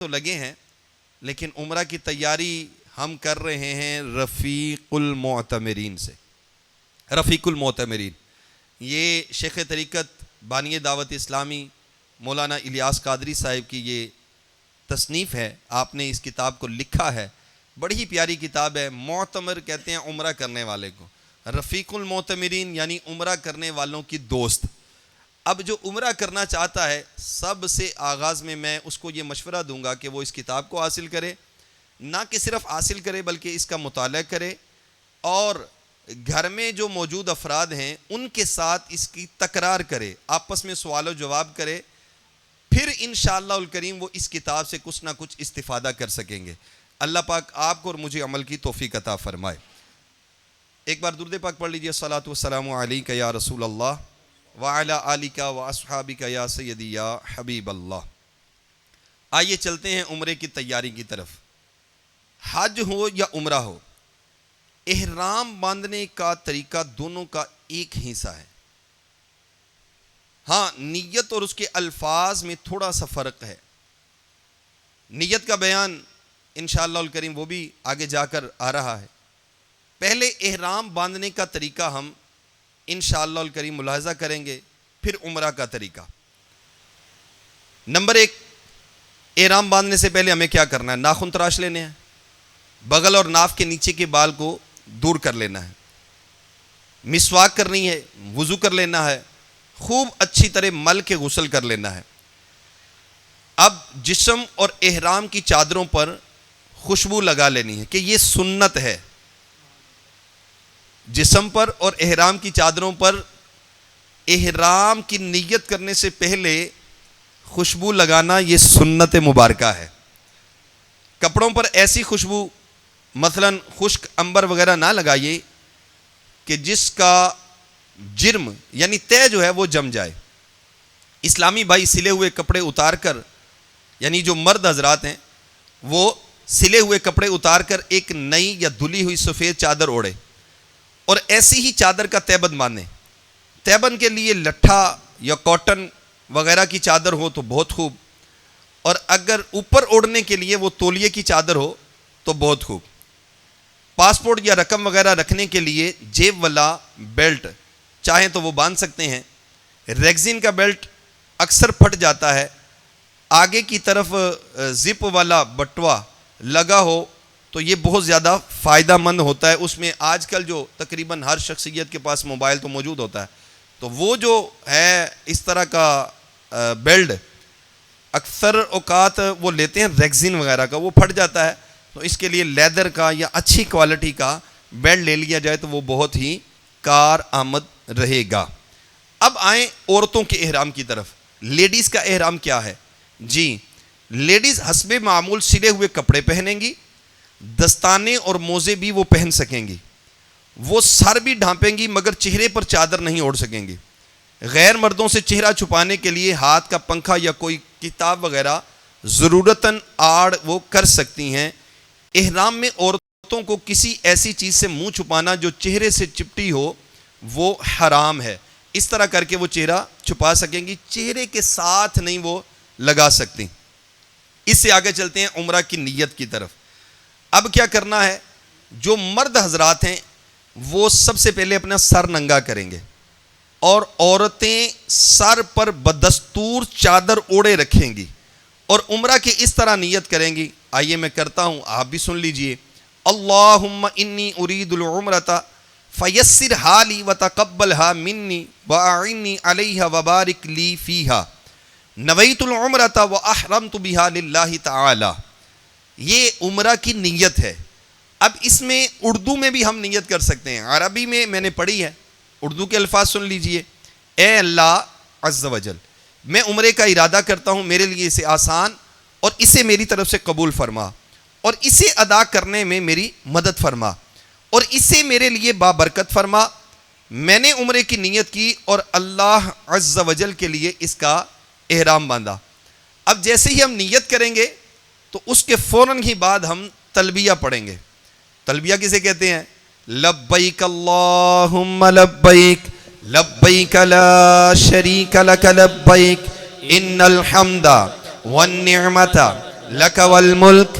تو لگے ہیں، لیکن عمرہ کی تیاری ہم کر رہے ہیں رفیق المعتمرین سے۔ رفیق المعتمرین یہ شیخ طریقت بانی دعوت اسلامی مولانا الیاس قادری صاحب کی یہ تصنیف ہے۔ آپ نے اس کتاب کو لکھا ہے، بڑی ہی پیاری کتاب ہے۔ معتمر کہتے ہیں عمرہ کرنے والے کو، رفیق المعتمرین یعنی عمرہ کرنے والوں کی دوست۔ اب جو عمرہ کرنا چاہتا ہے، سب سے آغاز میں اس کو یہ مشورہ دوں گا کہ وہ اس کتاب کو حاصل کرے، نہ کہ صرف حاصل کرے بلکہ اس کا مطالعہ کرے، اور گھر میں جو موجود افراد ہیں ان کے ساتھ اس کی تکرار کرے، آپس میں سوال و جواب کرے، پھر انشاءاللہ الکریم وہ اس کتاب سے کچھ نہ کچھ استفادہ کر سکیں گے۔ اللہ پاک آپ کو اور مجھے عمل کی توفیق عطا فرمائے۔ ایک بار درود پاک پڑھ لیجئے۔ الصلاۃ والسلام علیک یا رسول اللہ وعلی آلک واصحابک یا سیدی یا حبیب اللہ۔ آئیے چلتے ہیں عمرے کی تیاری کی طرف۔ حج ہو یا عمرہ ہو، احرام باندھنے کا طریقہ دونوں کا ایک حصہ ہے۔ ہاں، نیت اور اس کے الفاظ میں تھوڑا سا فرق ہے۔ نیت کا بیان انشاءاللہ الکریم وہ بھی آگے جا کر آ رہا ہے۔ پہلے احرام باندھنے کا طریقہ ہم انشاءاللہ الکریم ملاحظہ کریں گے، پھر عمرہ کا طریقہ۔ نمبر 1، احرام باندھنے سے پہلے ہمیں کیا کرنا ہے؟ ناخن تراش لینے ہیں، بغل اور ناف کے نیچے کے بال کو دور کر لینا ہے، مسواک کرنی ہے، وضو کر لینا ہے، خوب اچھی طرح مل کے غسل کر لینا ہے۔ اب جسم اور احرام کی چادروں پر خوشبو لگا لینی ہے، کہ یہ سنت ہے۔ جسم پر اور احرام کی چادروں پر احرام کی نیت کرنے سے پہلے خوشبو لگانا یہ سنت مبارکہ ہے۔ کپڑوں پر ایسی خوشبو مثلا خشک عنبر وغیرہ نہ لگائیے کہ جس کا جرم یعنی تہ جو ہے وہ جم جائے۔ اسلامی بھائی سلے ہوئے کپڑے اتار کر، یعنی جو مرد حضرات ہیں وہ سلے ہوئے کپڑے اتار کر ایک نئی یا دھلی ہوئی سفید چادر اوڑھے اور ایسی ہی چادر کا تہبند باندھیں۔ تہبند کے لیے لٹھا یا کاٹن وغیرہ کی چادر ہو تو بہت خوب، اور اگر اوپر اوڑھنے کے لیے وہ تولیے کی چادر ہو تو بہت خوب۔ پاسپورٹ یا رقم وغیرہ رکھنے کے لیے جیب والا بیلٹ چاہیں تو وہ باندھ سکتے ہیں۔ ریگزین کا بیلٹ اکثر پھٹ جاتا ہے، آگے کی طرف زپ والا بٹوا لگا ہو تو یہ بہت زیادہ فائدہ مند ہوتا ہے۔ اس میں آج کل جو تقریباً ہر شخصیت کے پاس موبائل تو موجود ہوتا ہے، تو وہ جو ہے اس طرح کا بیلٹ اکثر اوقات وہ لیتے ہیں ریگزین وغیرہ کا، وہ پھٹ جاتا ہے، تو اس کے لیے لیدر کا یا اچھی کوالٹی کا بیلٹ لے لیا جائے تو وہ بہت ہی کارآمد رہے گا۔ اب آئیں عورتوں کے احرام کی طرف۔ لیڈیز کا احرام کیا ہے؟ جی، لیڈیز حسب معمول سلے ہوئے کپڑے پہنیں گی، دستانے اور موزے بھی وہ پہن سکیں گی، وہ سر بھی ڈھانپیں گی مگر چہرے پر چادر نہیں اوڑھ سکیں گی۔ غیر مردوں سے چہرہ چھپانے کے لیے ہاتھ کا پنکھا یا کوئی کتاب وغیرہ ضرورتاً آڑ وہ کر سکتی ہیں۔ احرام میں عورتوں کو کسی ایسی چیز سے منہ چھپانا جو چہرے سے چپٹی ہو وہ حرام ہے۔ اس طرح کر کے وہ چہرہ چھپا سکیں گی، چہرے کے ساتھ نہیں وہ لگا سکتی۔ اس سے آگے چلتے ہیں عمرہ کی نیت کی طرف۔ اب کیا کرنا ہے؟ جو مرد حضرات ہیں وہ سب سے پہلے اپنا سر ننگا کریں گے، اور عورتیں سر پر بدستور چادر اوڑے رکھیں گی اور عمرہ کی اس طرح نیت کریں گی۔ آئیے میں کرتا ہوں، آپ بھی سن لیجئے۔ اللہم انی ارید العمرۃ فیسر حالی وتقبلها منی واعنی علیہا وبارک لی فیہا نویت العمرۃ واحرمت بہا للہ تعالی۔ یہ عمرہ کی نیت ہے۔ اب اس میں اردو میں بھی ہم نیت کر سکتے ہیں، عربی میں نے پڑھی ہے، اردو کے الفاظ سن لیجئے۔ اے اللہ عز و جل، میں عمرے کا ارادہ کرتا ہوں، میرے لیے اسے آسان اور اسے میری طرف سے قبول فرما، اور اسے ادا کرنے میں میری مدد فرما، اور اسے میرے لیے بابرکت فرما۔ میں نے عمرے کی نیت کی اور اللہ عز و جل کے لیے اس کا احرام باندھا۔ اب جیسے ہی ہم نیت کریں گے تو اس کے فوراً ہی بعد ہم تلبیہ پڑھیں گے۔ تلبیہ کسے کہتے ہیں؟ لبیک اللہم لبیک لبیک لا شریک لک لبیک ان الحمد والنعمت لک والملک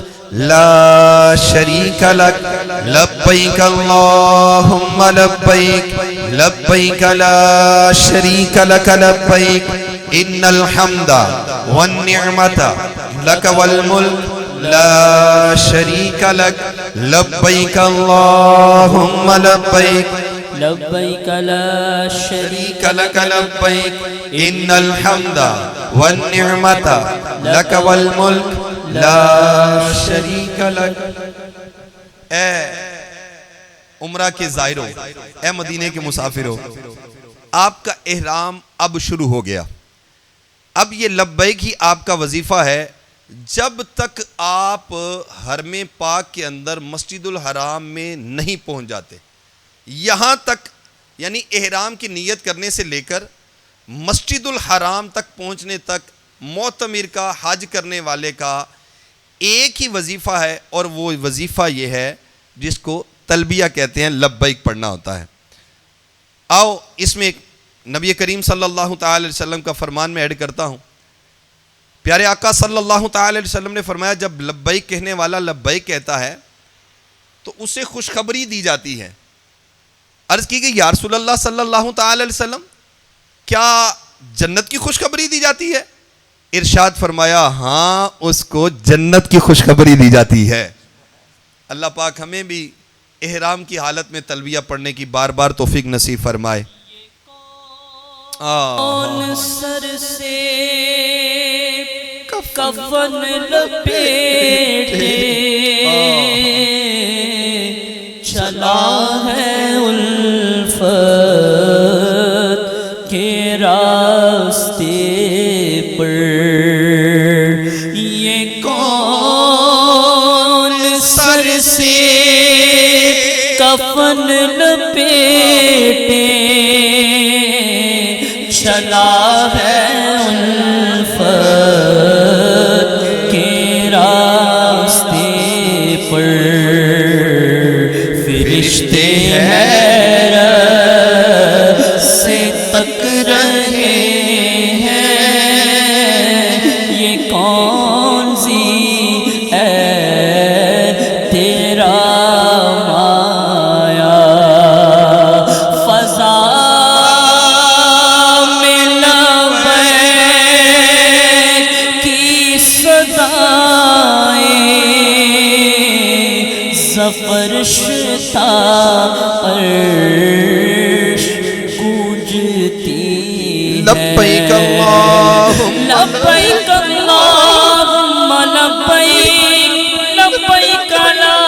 لا شریک لک لبیک اللہم لبیک لبیک لا شریک لک لبیک ان الحمد والنعمت لک والملک لا شریک لک لبیک اللہم لبیک لبیک لا شریک لک لبیک ان الحمد والنعمت لک والملک لا شریک لک۔ اے عمرہ کے زائروں، اے مدینے کے مسافروں، آپ کا احرام اب شروع ہو گیا۔ اب یہ لبیک ہی آپ کا وظیفہ ہے جب تک آپ حرم پاک کے اندر مسجد الحرام میں نہیں پہنچ جاتے۔ یہاں تک یعنی احرام کی نیت کرنے سے لے کر مسجد الحرام تک پہنچنے تک معتمر کا، حج کرنے والے کا ایک ہی وظیفہ ہے، اور وہ وظیفہ یہ ہے جس کو تلبیہ کہتے ہیں، لبیک پڑھنا ہوتا ہے۔ آؤ اس میں نبی کریم صلی اللہ تعالی علیہ وسلم کا فرمان میں ایڈ کرتا ہوں۔ پیارے آقا صلی اللہ تعالی علیہ وسلم نے فرمایا جب لبیک کہنے والا لبیک کہتا ہے تو اسے خوشخبری دی جاتی ہے۔ عرض کی کہ یا رسول اللہ صلی اللہ تعالی علیہ وسلم کیا جنت کی خوشخبری دی جاتی ہے؟ ارشاد فرمایا ہاں، اس کو جنت کی خوشخبری دی جاتی ہے۔ اللہ پاک ہمیں بھی احرام کی حالت میں تلبیہ پڑھنے کی بار بار توفیق نصیب فرمائے۔ کون سر سے کفن لپیٹے چلا ہے الفت کے راستے پر، یہ کون سر سے کفن لپیٹے چلا ہے الفت کے راستے پر، فرشتے حیرت سے تک رہے ہیں، یہ کون سی ہے تیرا مایا، فضا میں لبیک کی صدائیں زفرشتا عرش گونجتی ہے۔ لبیک اللہم لبیک اللہم لبیک لبیک لا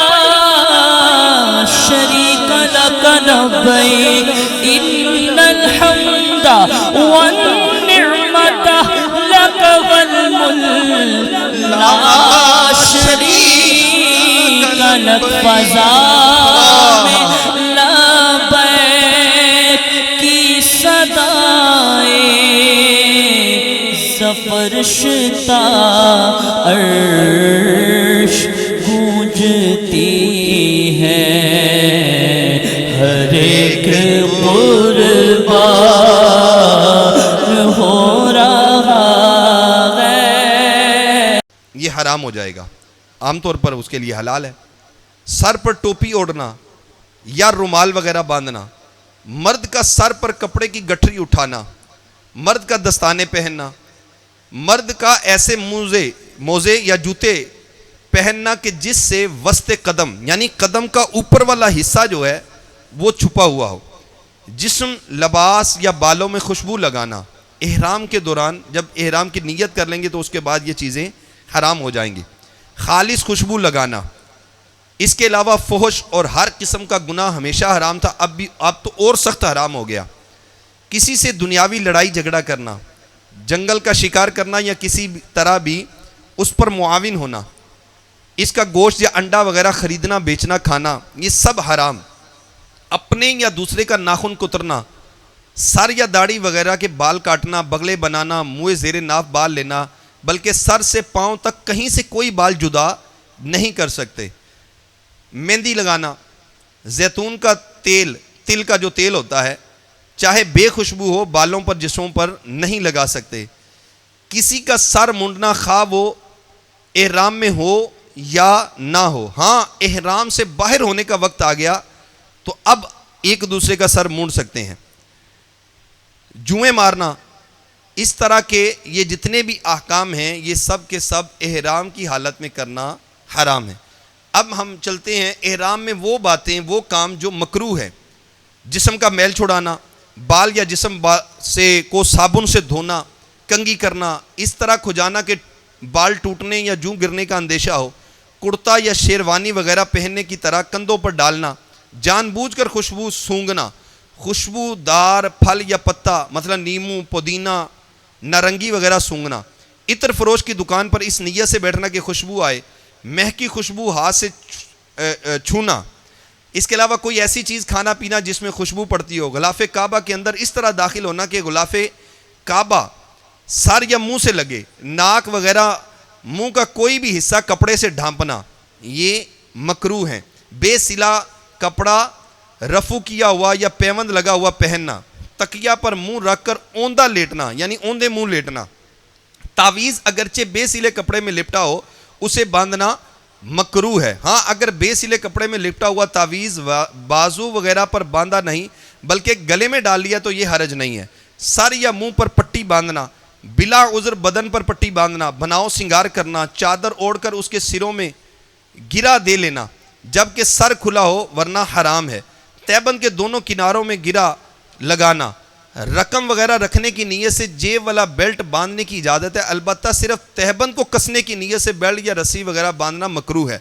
شریک لک لبیک ان الحمد والنعمت لک والملک لا شریک لک، فضا میں لبیک کی صدائیں زفرشتا عرش گونجتی ہے، ہر ایک قربان ہو رہا ہے۔ یہ حرام ہو جائے گا، عام طور پر اس کے لیے حلال ہے۔ سر پر ٹوپی اوڑھنا یا رومال وغیرہ باندھنا، مرد کا سر پر کپڑے کی گٹھری اٹھانا، مرد کا دستانے پہننا، مرد کا ایسے موزے یا جوتے پہننا کہ جس سے وسط قدم یعنی قدم کا اوپر والا حصہ جو ہے وہ چھپا ہوا ہو، جسم، لباس یا بالوں میں خوشبو لگانا، احرام کے دوران جب احرام کی نیت کر لیں گے تو اس کے بعد یہ چیزیں حرام ہو جائیں گی۔ خالص خوشبو لگانا، اس کے علاوہ فحش اور ہر قسم کا گناہ ہمیشہ حرام تھا، اب تو اور سخت حرام ہو گیا۔ کسی سے دنیاوی لڑائی جھگڑا کرنا، جنگل کا شکار کرنا یا کسی طرح بھی اس پر معاون ہونا، اس کا گوشت یا انڈا وغیرہ خریدنا، بیچنا، کھانا، یہ سب حرام۔ اپنے یا دوسرے کا ناخن کترنا، سر یا داڑھی وغیرہ کے بال کاٹنا، بغلے بنانا، منہ زیر ناف بال لینا، بلکہ سر سے پاؤں تک کہیں سے کوئی بال جدا نہیں کر سکتے۔ مہندی لگانا، زیتون کا تیل، تل کا جو تیل ہوتا ہے، چاہے بے خوشبو ہو، بالوں پر جسموں پر نہیں لگا سکتے۔ کسی کا سر منڈنا، خواہ وہ احرام میں ہو یا نہ ہو. ہاں احرام سے باہر ہونے کا وقت آ گیا تو اب ایک دوسرے کا سر مونڈ سکتے ہیں. جوئیں مارنا، اس طرح کے یہ جتنے بھی احکام ہیں یہ سب کے سب احرام کی حالت میں کرنا حرام ہے. اب ہم چلتے ہیں احرام میں وہ باتیں، وہ کام جو مکروہ ہے. جسم کا میل چھڑانا، بال یا جسم سے کو صابن سے دھونا، کنگھی کرنا، اس طرح کھجانا کہ بال ٹوٹنے یا جوں گرنے کا اندیشہ ہو، کرتا یا شیروانی وغیرہ پہننے کی طرح کندھوں پر ڈالنا، جان بوجھ کر خوشبو سونگھنا، خوشبودار پھل یا پتا مثلا نیمو، پودینہ، نارنگی وغیرہ سونگھنا، عطر فروش کی دکان پر اس نیت سے بیٹھنا کہ خوشبو آئے، مہکی خوشبو ہاتھ سے چھونا. اس کے علاوہ کوئی ایسی چیز کھانا پینا جس میں خوشبو پڑتی ہو. غلاف کعبہ کے اندر اس طرح داخل ہونا کہ غلاف کعبہ سر یا منہ سے لگے. ناک وغیرہ منہ کا کوئی بھی حصہ کپڑے سے ڈھانپنا یہ مکروہ ہیں. بے سلا کپڑا رفو کیا ہوا یا پیوند لگا ہوا پہننا. تکیہ پر منہ رکھ کر اوندھا لیٹنا یعنی اوندھے منہ لیٹنا. تعویذ اگرچہ بے سلے کپڑے میں لپٹا ہو اسے باندھنا مکروہ ہے. ہاں اگر بے سلے کپڑے میں لپٹا ہوا تعویذ بازو وغیرہ پر باندھا نہیں بلکہ گلے میں ڈال لیا تو یہ حرج نہیں ہے. سر یا منہ پر پٹی باندھنا، بلا عذر بدن پر پٹی باندھنا، بناؤ سنگار کرنا، چادر اوڑھ کر اس کے سروں میں گرا دے لینا جبکہ سر کھلا ہو ورنہ حرام ہے. تہبند کے دونوں کناروں میں گرا لگانا. رقم وغیرہ رکھنے کی نیت سے جیب والا بیلٹ باندھنے کی اجازت ہے، البتہ صرف تہبند کو کسنے کی نیت سے بیلٹ یا رسی وغیرہ باندھنا مکروہ ہے.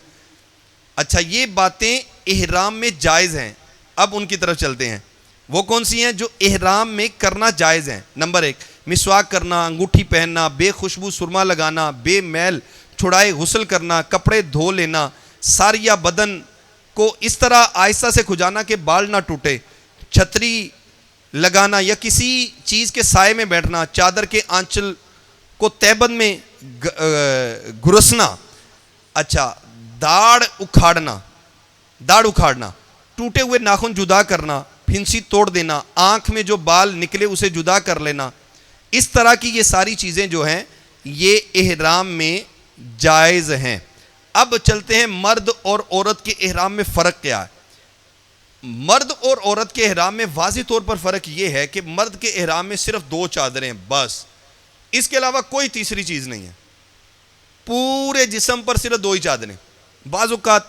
اچھا یہ باتیں احرام میں جائز ہیں. اب ان کی طرف چلتے ہیں. وہ کون سی ہیں جو احرام میں کرنا جائز ہیں؟ نمبر 1 مسواک کرنا، انگوٹھی پہننا، بے خوشبو سرما لگانا، بے میل چھڑائے غسل کرنا، کپڑے دھو لینا، سر یا بدن کو اس طرح آہستہ سے کھجانا کہ بال نہ ٹوٹے، چھتری لگانا یا کسی چیز کے سائے میں بیٹھنا، چادر کے آنچل کو تہبند میں گھرسنا. اچھا داڑھ اکھاڑنا، ٹوٹے ہوئے ناخن جدا کرنا، پھنسی توڑ دینا، آنکھ میں جو بال نکلے اسے جدا کر لینا. اس طرح کی یہ ساری چیزیں جو ہیں یہ احرام میں جائز ہیں. اب چلتے ہیں مرد اور عورت کے احرام میں فرق کیا ہے. مرد اور عورت کے احرام میں واضح طور پر فرق یہ ہے کہ مرد کے احرام میں صرف 2 چادریں بس، اس کے علاوہ کوئی تیسری چیز نہیں ہے. پورے جسم پر صرف 2 ہی چادریں. بعض اوقات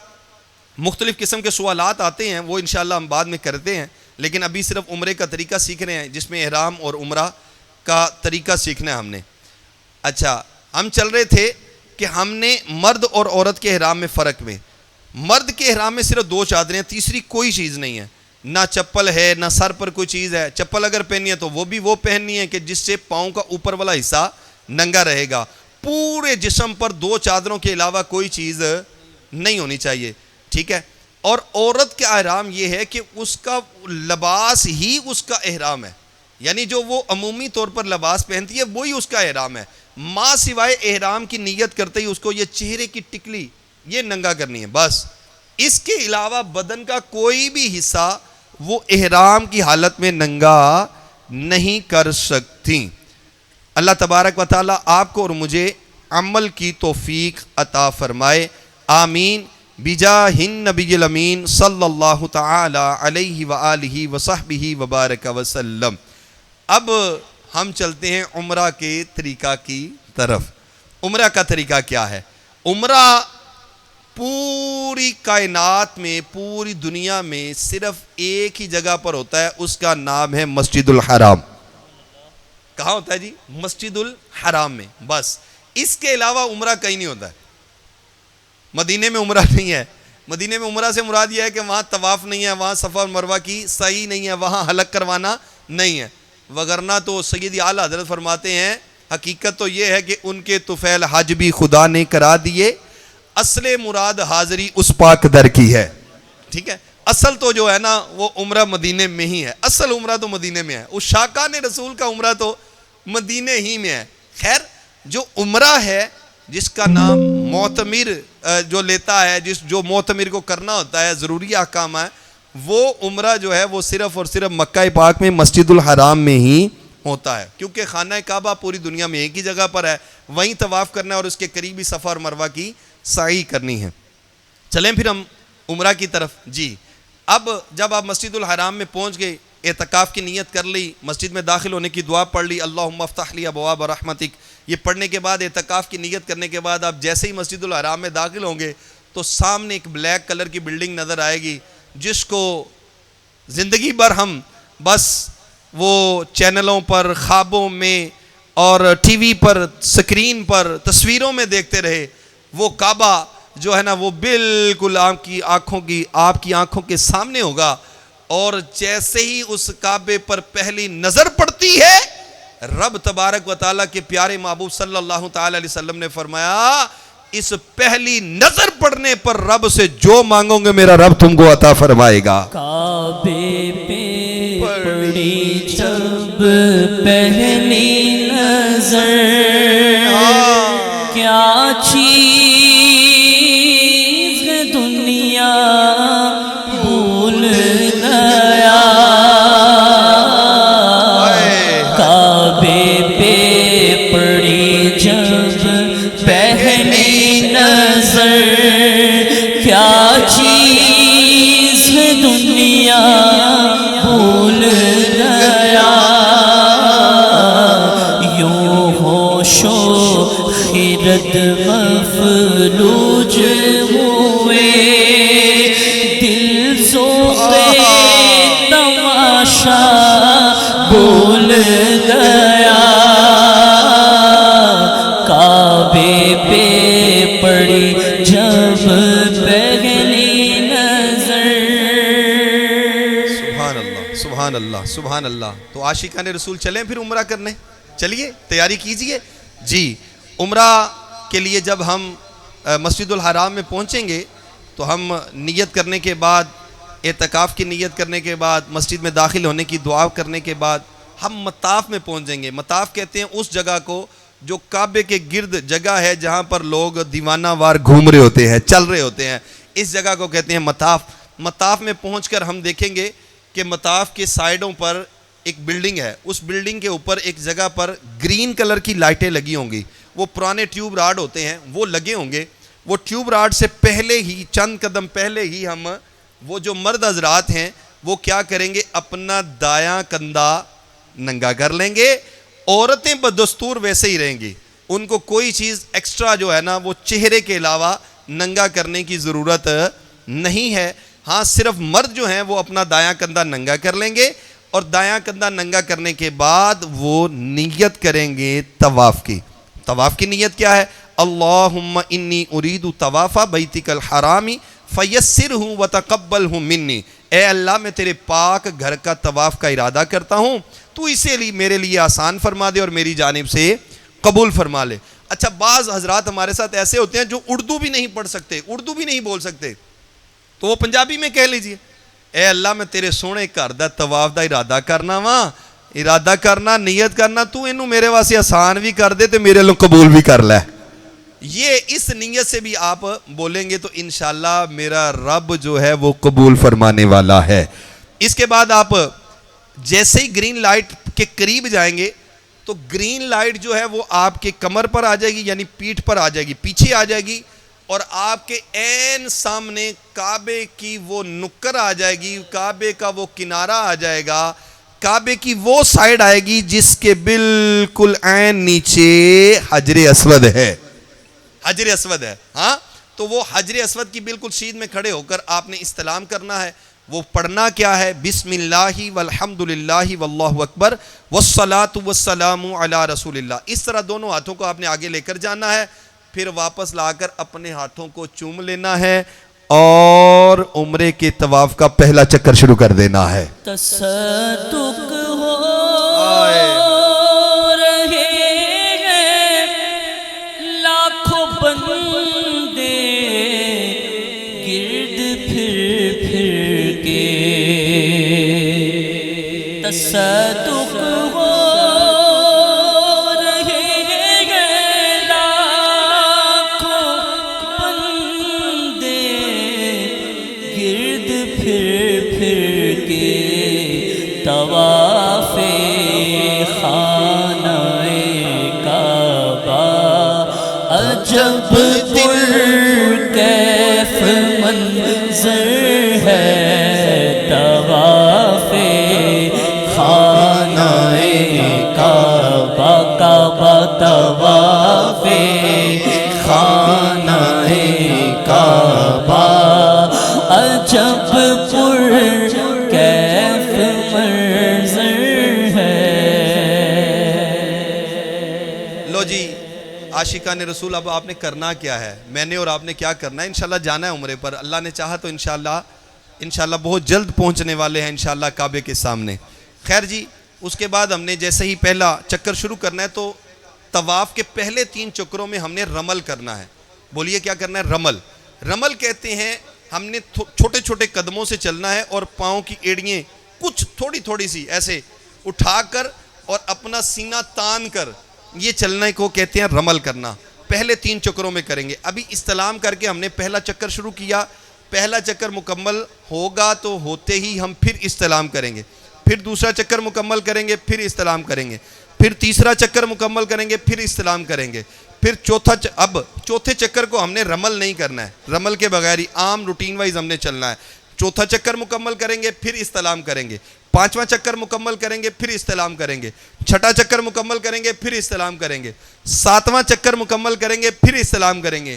مختلف قسم کے سوالات آتے ہیں وہ انشاءاللہ ہم بعد میں کرتے ہیں، لیکن ابھی صرف عمرے کا طریقہ سیکھ رہے ہیں جس میں احرام اور عمرہ کا طریقہ سیکھنا ہے ہم نے. اچھا ہم چل رہے تھے کہ ہم نے مرد اور عورت کے احرام میں فرق میں، مرد کے احرام میں صرف 2 چادریں، تیسری کوئی چیز نہیں ہے. نہ چپل ہے نہ سر پر کوئی چیز ہے. چپل اگر پہننی ہے تو وہ بھی وہ پہننی ہے کہ جس سے پاؤں کا اوپر والا حصہ ننگا رہے گا. پورے جسم پر 2 چادروں کے علاوہ کوئی چیز نہیں ہونی چاہیے. ٹھیک ہے. اور عورت کا احرام یہ ہے کہ اس کا لباس ہی اس کا احرام ہے، یعنی جو وہ عمومی طور پر لباس پہنتی ہے وہی اس کا احرام ہے. ماں سوائے احرام کی نیت کرتے ہی اس کو یہ چہرے کی ٹکلی یہ ننگا کرنی ہے بس. اس کے علاوہ بدن کا کوئی بھی حصہ وہ احرام کی حالت میں ننگا نہیں کر سکتی. اللہ تبارک و تعالی آپ کو اور مجھے عمل کی توفیق عطا فرمائے. آمین بجاہ النبی الامین صلی اللہ تعالی علیہ وآلہ وصحبہ وبارک وسلم. اب ہم چلتے ہیں عمرہ کے طریقہ کی طرف. عمرہ کا طریقہ کیا ہے؟ عمرہ پوری کائنات میں، پوری دنیا میں صرف ایک ہی جگہ پر ہوتا ہے، اس کا نام ہے مسجد الحرام. کہاں ہوتا ہے جی؟ مسجد الحرام میں بس. اس کے علاوہ عمرہ کہیں نہیں ہوتا ہے. مدینے میں عمرہ نہیں ہے. مدینے میں عمرہ سے مراد یہ ہے کہ وہاں طواف نہیں ہے، وہاں صفا اور مروہ کی سعی نہیں ہے، وہاں حلق کروانا نہیں ہے. وگرنہ تو سیدی اعلیٰ حضرت فرماتے ہیں حقیقت تو یہ ہے کہ ان کے طفیل حج بھی خدا نے کرا دیے، اصل مراد حاضری اس پاک در کی ہے. ٹھیک ہے. اصل تو جو ہے نا وہ عمرہ مدینے میں ہی ہے. اصل عمرہ تو مدینے میں ہے. اس شاکان رسول کا عمرہ تو مدینے ہی میں ہے. خیر جو عمرہ ہے جس کا نام معتمر جو لیتا ہے، جو معتمر کو کرنا ہوتا ہے، ضروری احکام ہے، وہ عمرہ جو ہے وہ صرف اور صرف مکہ پاک میں مسجد الحرام میں ہی ہوتا ہے، کیونکہ خانہ کعبہ پوری دنیا میں ایک ہی جگہ پر ہے، وہیں طواف کرنا ہے اور اس کے قریب ہی صفا اور مروہ کی سعی کرنی ہے۔ چلیں پھر ہم عمرہ کی طرف۔ جی اب جب آپ مسجد الحرام میں پہنچ گئے، اعتکاف کی نیت کر لی، مسجد میں داخل ہونے کی دعا پڑھ لی، اللہم افتح لی ابواب رحمتک، یہ پڑھنے کے بعد اعتکاف کی نیت کرنے کے بعد آپ جیسے ہی مسجد الحرام میں داخل ہوں گے تو سامنے ایک بلیک کلر کی بلڈنگ نظر آئے گی، جس کو زندگی بھر ہم بس وہ چینلوں پر، خوابوں میں اور ٹی وی پر، سکرین پر، تصویروں میں دیکھتے رہے۔ وہ کعبہ جو ہے نا وہ بالکل آپ کی آنکھوں کے سامنے ہوگا، اور جیسے ہی اس کعبے پر پہلی نظر پڑتی ہے، رب تبارک و تعالیٰ کے پیارے محبوب صلی اللہ تعالی علیہ وسلم نے فرمایا اس پہلی نظر پڑنے پر رب سے جو مانگو گے میرا رب تم کو عطا فرمائے گا۔ کعبے پہ پڑی جب پہلی نظر، کیا چیز ہے دنیا بھول گیا، کعبے پہ پڑی جب پہلی نظر، کیا چیز ہے دنیا بھول گیا، یوں ہوش و خیرت مفلوج ہوئے، دل ذوق تماشا بھول گیا، کعبے پہ پڑی جب پہلی نظر۔ سبحان اللہ سبحان اللہ سبحان اللہ۔ تو عاشقان رسول چلیں پھر عمرہ کرنے، چلیے تیاری کیجئے۔ جی عمرہ کے لیے جب ہم مسجد الحرام میں پہنچیں گے تو ہم نیت کرنے کے بعد، اعتکاف کی نیت کرنے کے بعد، مسجد میں داخل ہونے کی دعا کرنے کے بعد ہم مطاف میں پہنچ جائیں گے۔ مطاف کہتے ہیں اس جگہ کو جو کعبے کے گرد جگہ ہے جہاں پر لوگ دیوانہ وار گھوم رہے ہوتے ہیں، چل رہے ہوتے ہیں، اس جگہ کو کہتے ہیں مطاف۔ مطاف میں پہنچ کر ہم دیکھیں گے کہ مطاف کے سائیڈوں پر ایک بلڈنگ ہے، اس بلڈنگ کے اوپر ایک جگہ پر گرین کلر کی لائٹیں لگی ہوں گی، وہ پرانے ٹیوب راڈ ہوتے ہیں وہ لگے ہوں گے۔ وہ ٹیوب راڈ سے پہلے ہی، چند قدم پہلے ہی ہم وہ جو مرد حضرات ہیں وہ کیا کریں گے، اپنا دایاں کندھا ننگا کر لیں گے۔ عورتیں بدستور ویسے ہی رہیں گی، ان کو کوئی چیز ایکسٹرا جو ہے نا وہ چہرے کے علاوہ ننگا کرنے کی ضرورت نہیں ہے۔ ہاں صرف مرد جو ہیں وہ اپنا دایاں کندھا ننگا کر لیں گے، اور دایاں کندھا ننگا کرنے کے بعد وہ نیت کریں گے طواف کی۔ طواف کی نیت کیا ہے؟ اللہم انی ارید طواف بیتک الحرام فیسرہ وتقبلہ منی، اے اللہ میں تیرے پاک گھر کا طواف کا ارادہ کرتا ہوں، تو اسے میرے لیے آسان فرما دے اور میری جانب سے قبول فرما لے۔ اچھا بعض حضرات ہمارے ساتھ ایسے ہوتے ہیں جو اردو بھی نہیں پڑھ سکتے، اردو بھی نہیں بول سکتے، تو وہ پنجابی میں کہہ لیجئے، اے اللہ میں تیرے سونے گھر دا طواف دا ارادہ کرنا وا، ارادہ کرنا، نیت کرنا، تو انہوں میرے واسطے آسان بھی کر دے تے میرے لوگ قبول بھی کر لے۔ یہ اس نیت سے بھی آپ بولیں گے تو انشاءاللہ میرا رب جو ہے وہ قبول فرمانے والا ہے۔ اس کے بعد آپ جیسے ہی گرین لائٹ کے قریب جائیں گے تو گرین لائٹ جو ہے وہ آپ کے کمر پر آ جائے گی، یعنی پیٹھ پر آ جائے گی، پیچھے آ جائے گی، اور آپ کے عین سامنے کعبے کی وہ نکر آ جائے گی، کعبے کا وہ کنارہ آ جائے گا، کعبے کی وہ سائیڈ آئے گی جس کے بالکل عین نیچے حجر اسود ہے، حجر اسود ہے۔ ہاں تو وہ حجر اسود کی بالکل سیدھ میں کھڑے ہو کر آپ نے استلام کرنا ہے۔ وہ پڑھنا کیا ہے؟ بسم اللہ والحمدللہ واللہ اکبر والصلاۃ والسلام علی رسول اللہ۔ اس طرح دونوں ہاتھوں کو آپ نے آگے لے کر جانا ہے، پھر واپس لا کر اپنے ہاتھوں کو چوم لینا ہے اور عمرے کے طواف کا پہلا چکر شروع کر دینا ہے۔ تصدق ہو رہے ہیں لاکھوں بندے گرد پھر کے، تصدق ہو رہے ہیں لاکھوں بندے گرد پھر کے، طواف خانہ عاشقان رسول اب آپ نے کرنا کیا ہے, میں نے اور آپ نے کیا کرنا ہے؟ انشاءاللہ جانا ہے عمرے پر, اللہ نے چاہا تو انشاءاللہ بہت جلد پہنچنے والے ہیں انشاءاللہ کعبے کے سامنے. خیر جی, اس کے بعد ہم نے جیسے ہی پہلا چکر شروع کرنا ہے تو طواف کے پہلے 3 چکروں میں ہم نے رمل کرنا ہے. بولیے کیا کرنا ہے؟ رمل. رمل کہتے ہیں ہم نے چھوٹے چھوٹے قدموں سے چلنا ہے اور پاؤں کی ایڑیاں کچھ تھوڑی سی ایسے اٹھا کر اور اپنا سینہ تان کر یہ چلنے کو کہتے ہیں رمل کرنا. پہلے 3 چکروں میں کریں گے. ابھی استلام کر کے ہم نے پہلا چکر شروع کیا, پہلا چکر مکمل ہوگا تو ہوتے ہی ہم پھر استلام کریں گے, پھر دوسرا چکر مکمل کریں گے, پھر استلام کریں گے, پھر تیسرا چکر مکمل کریں گے, پھر استلام کریں گے, پھر اب چوتھے چکر کو ہم نے رمل نہیں کرنا ہے, رمل کے بغیر ہی عام روٹین وائز ہم نے چلنا ہے. چوتھا چکر مکمل کریں گے, پھر استلام کریں گے, 5واں چکر مکمل کریں گے, پھر استلام کریں گے, 6واں چکر مکمل کریں گے, پھر استلام کریں گے, 7واں چکر مکمل کریں گے, پھر استلام کریں گے.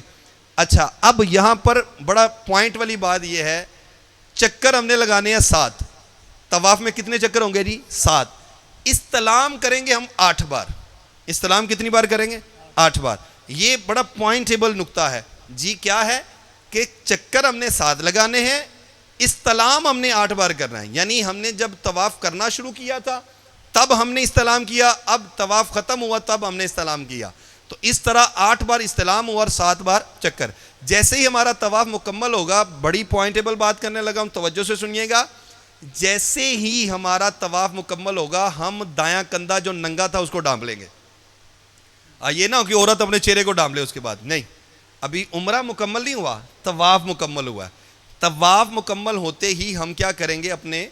اچھا, اب یہاں پر بڑا پوائنٹ والی بات یہ ہے, چکر ہم نے لگانے ہیں 7. طواف میں کتنے چکر ہوں گے جی؟ 7. استلام کریں گے ہم 8 بار. استلام کتنی بار کریں گے؟ 8 بار. یہ بڑا پوائنٹیبل نقطہ ہے جی. کیا ہے کہ چکر ہم نے 7 لگانے ہیں, استلام ہم نے 8 بار کرنا ہے. یعنی ہم نے جب طواف کرنا شروع کیا تھا تب ہم نے استلام کیا, اب طواف ختم ہوا تب ہم نے استلام کیا. تو اس طرح 8 بار استلام ہوا اور 7 بار چکر. جیسے ہی ہمارا طواف مکمل ہوگا, بڑی پوائنٹیبل بات کرنے لگا ہوں, توجہ سے سنیے گا, جیسے ہی ہمارا طواف مکمل ہوگا ہم دایاں کندھا جو ننگا تھا اس کو ڈھانپ لیں گے. یہ نہ ہو کہ عورت اپنے چہرے کو ڈھانپ لے اس کے بعد, نہیں, ابھی عمرہ مکمل نہیں ہوا, طواف مکمل ہوا. طواف مکمل ہوتے ہی ہم کیا کریں گے؟ اپنے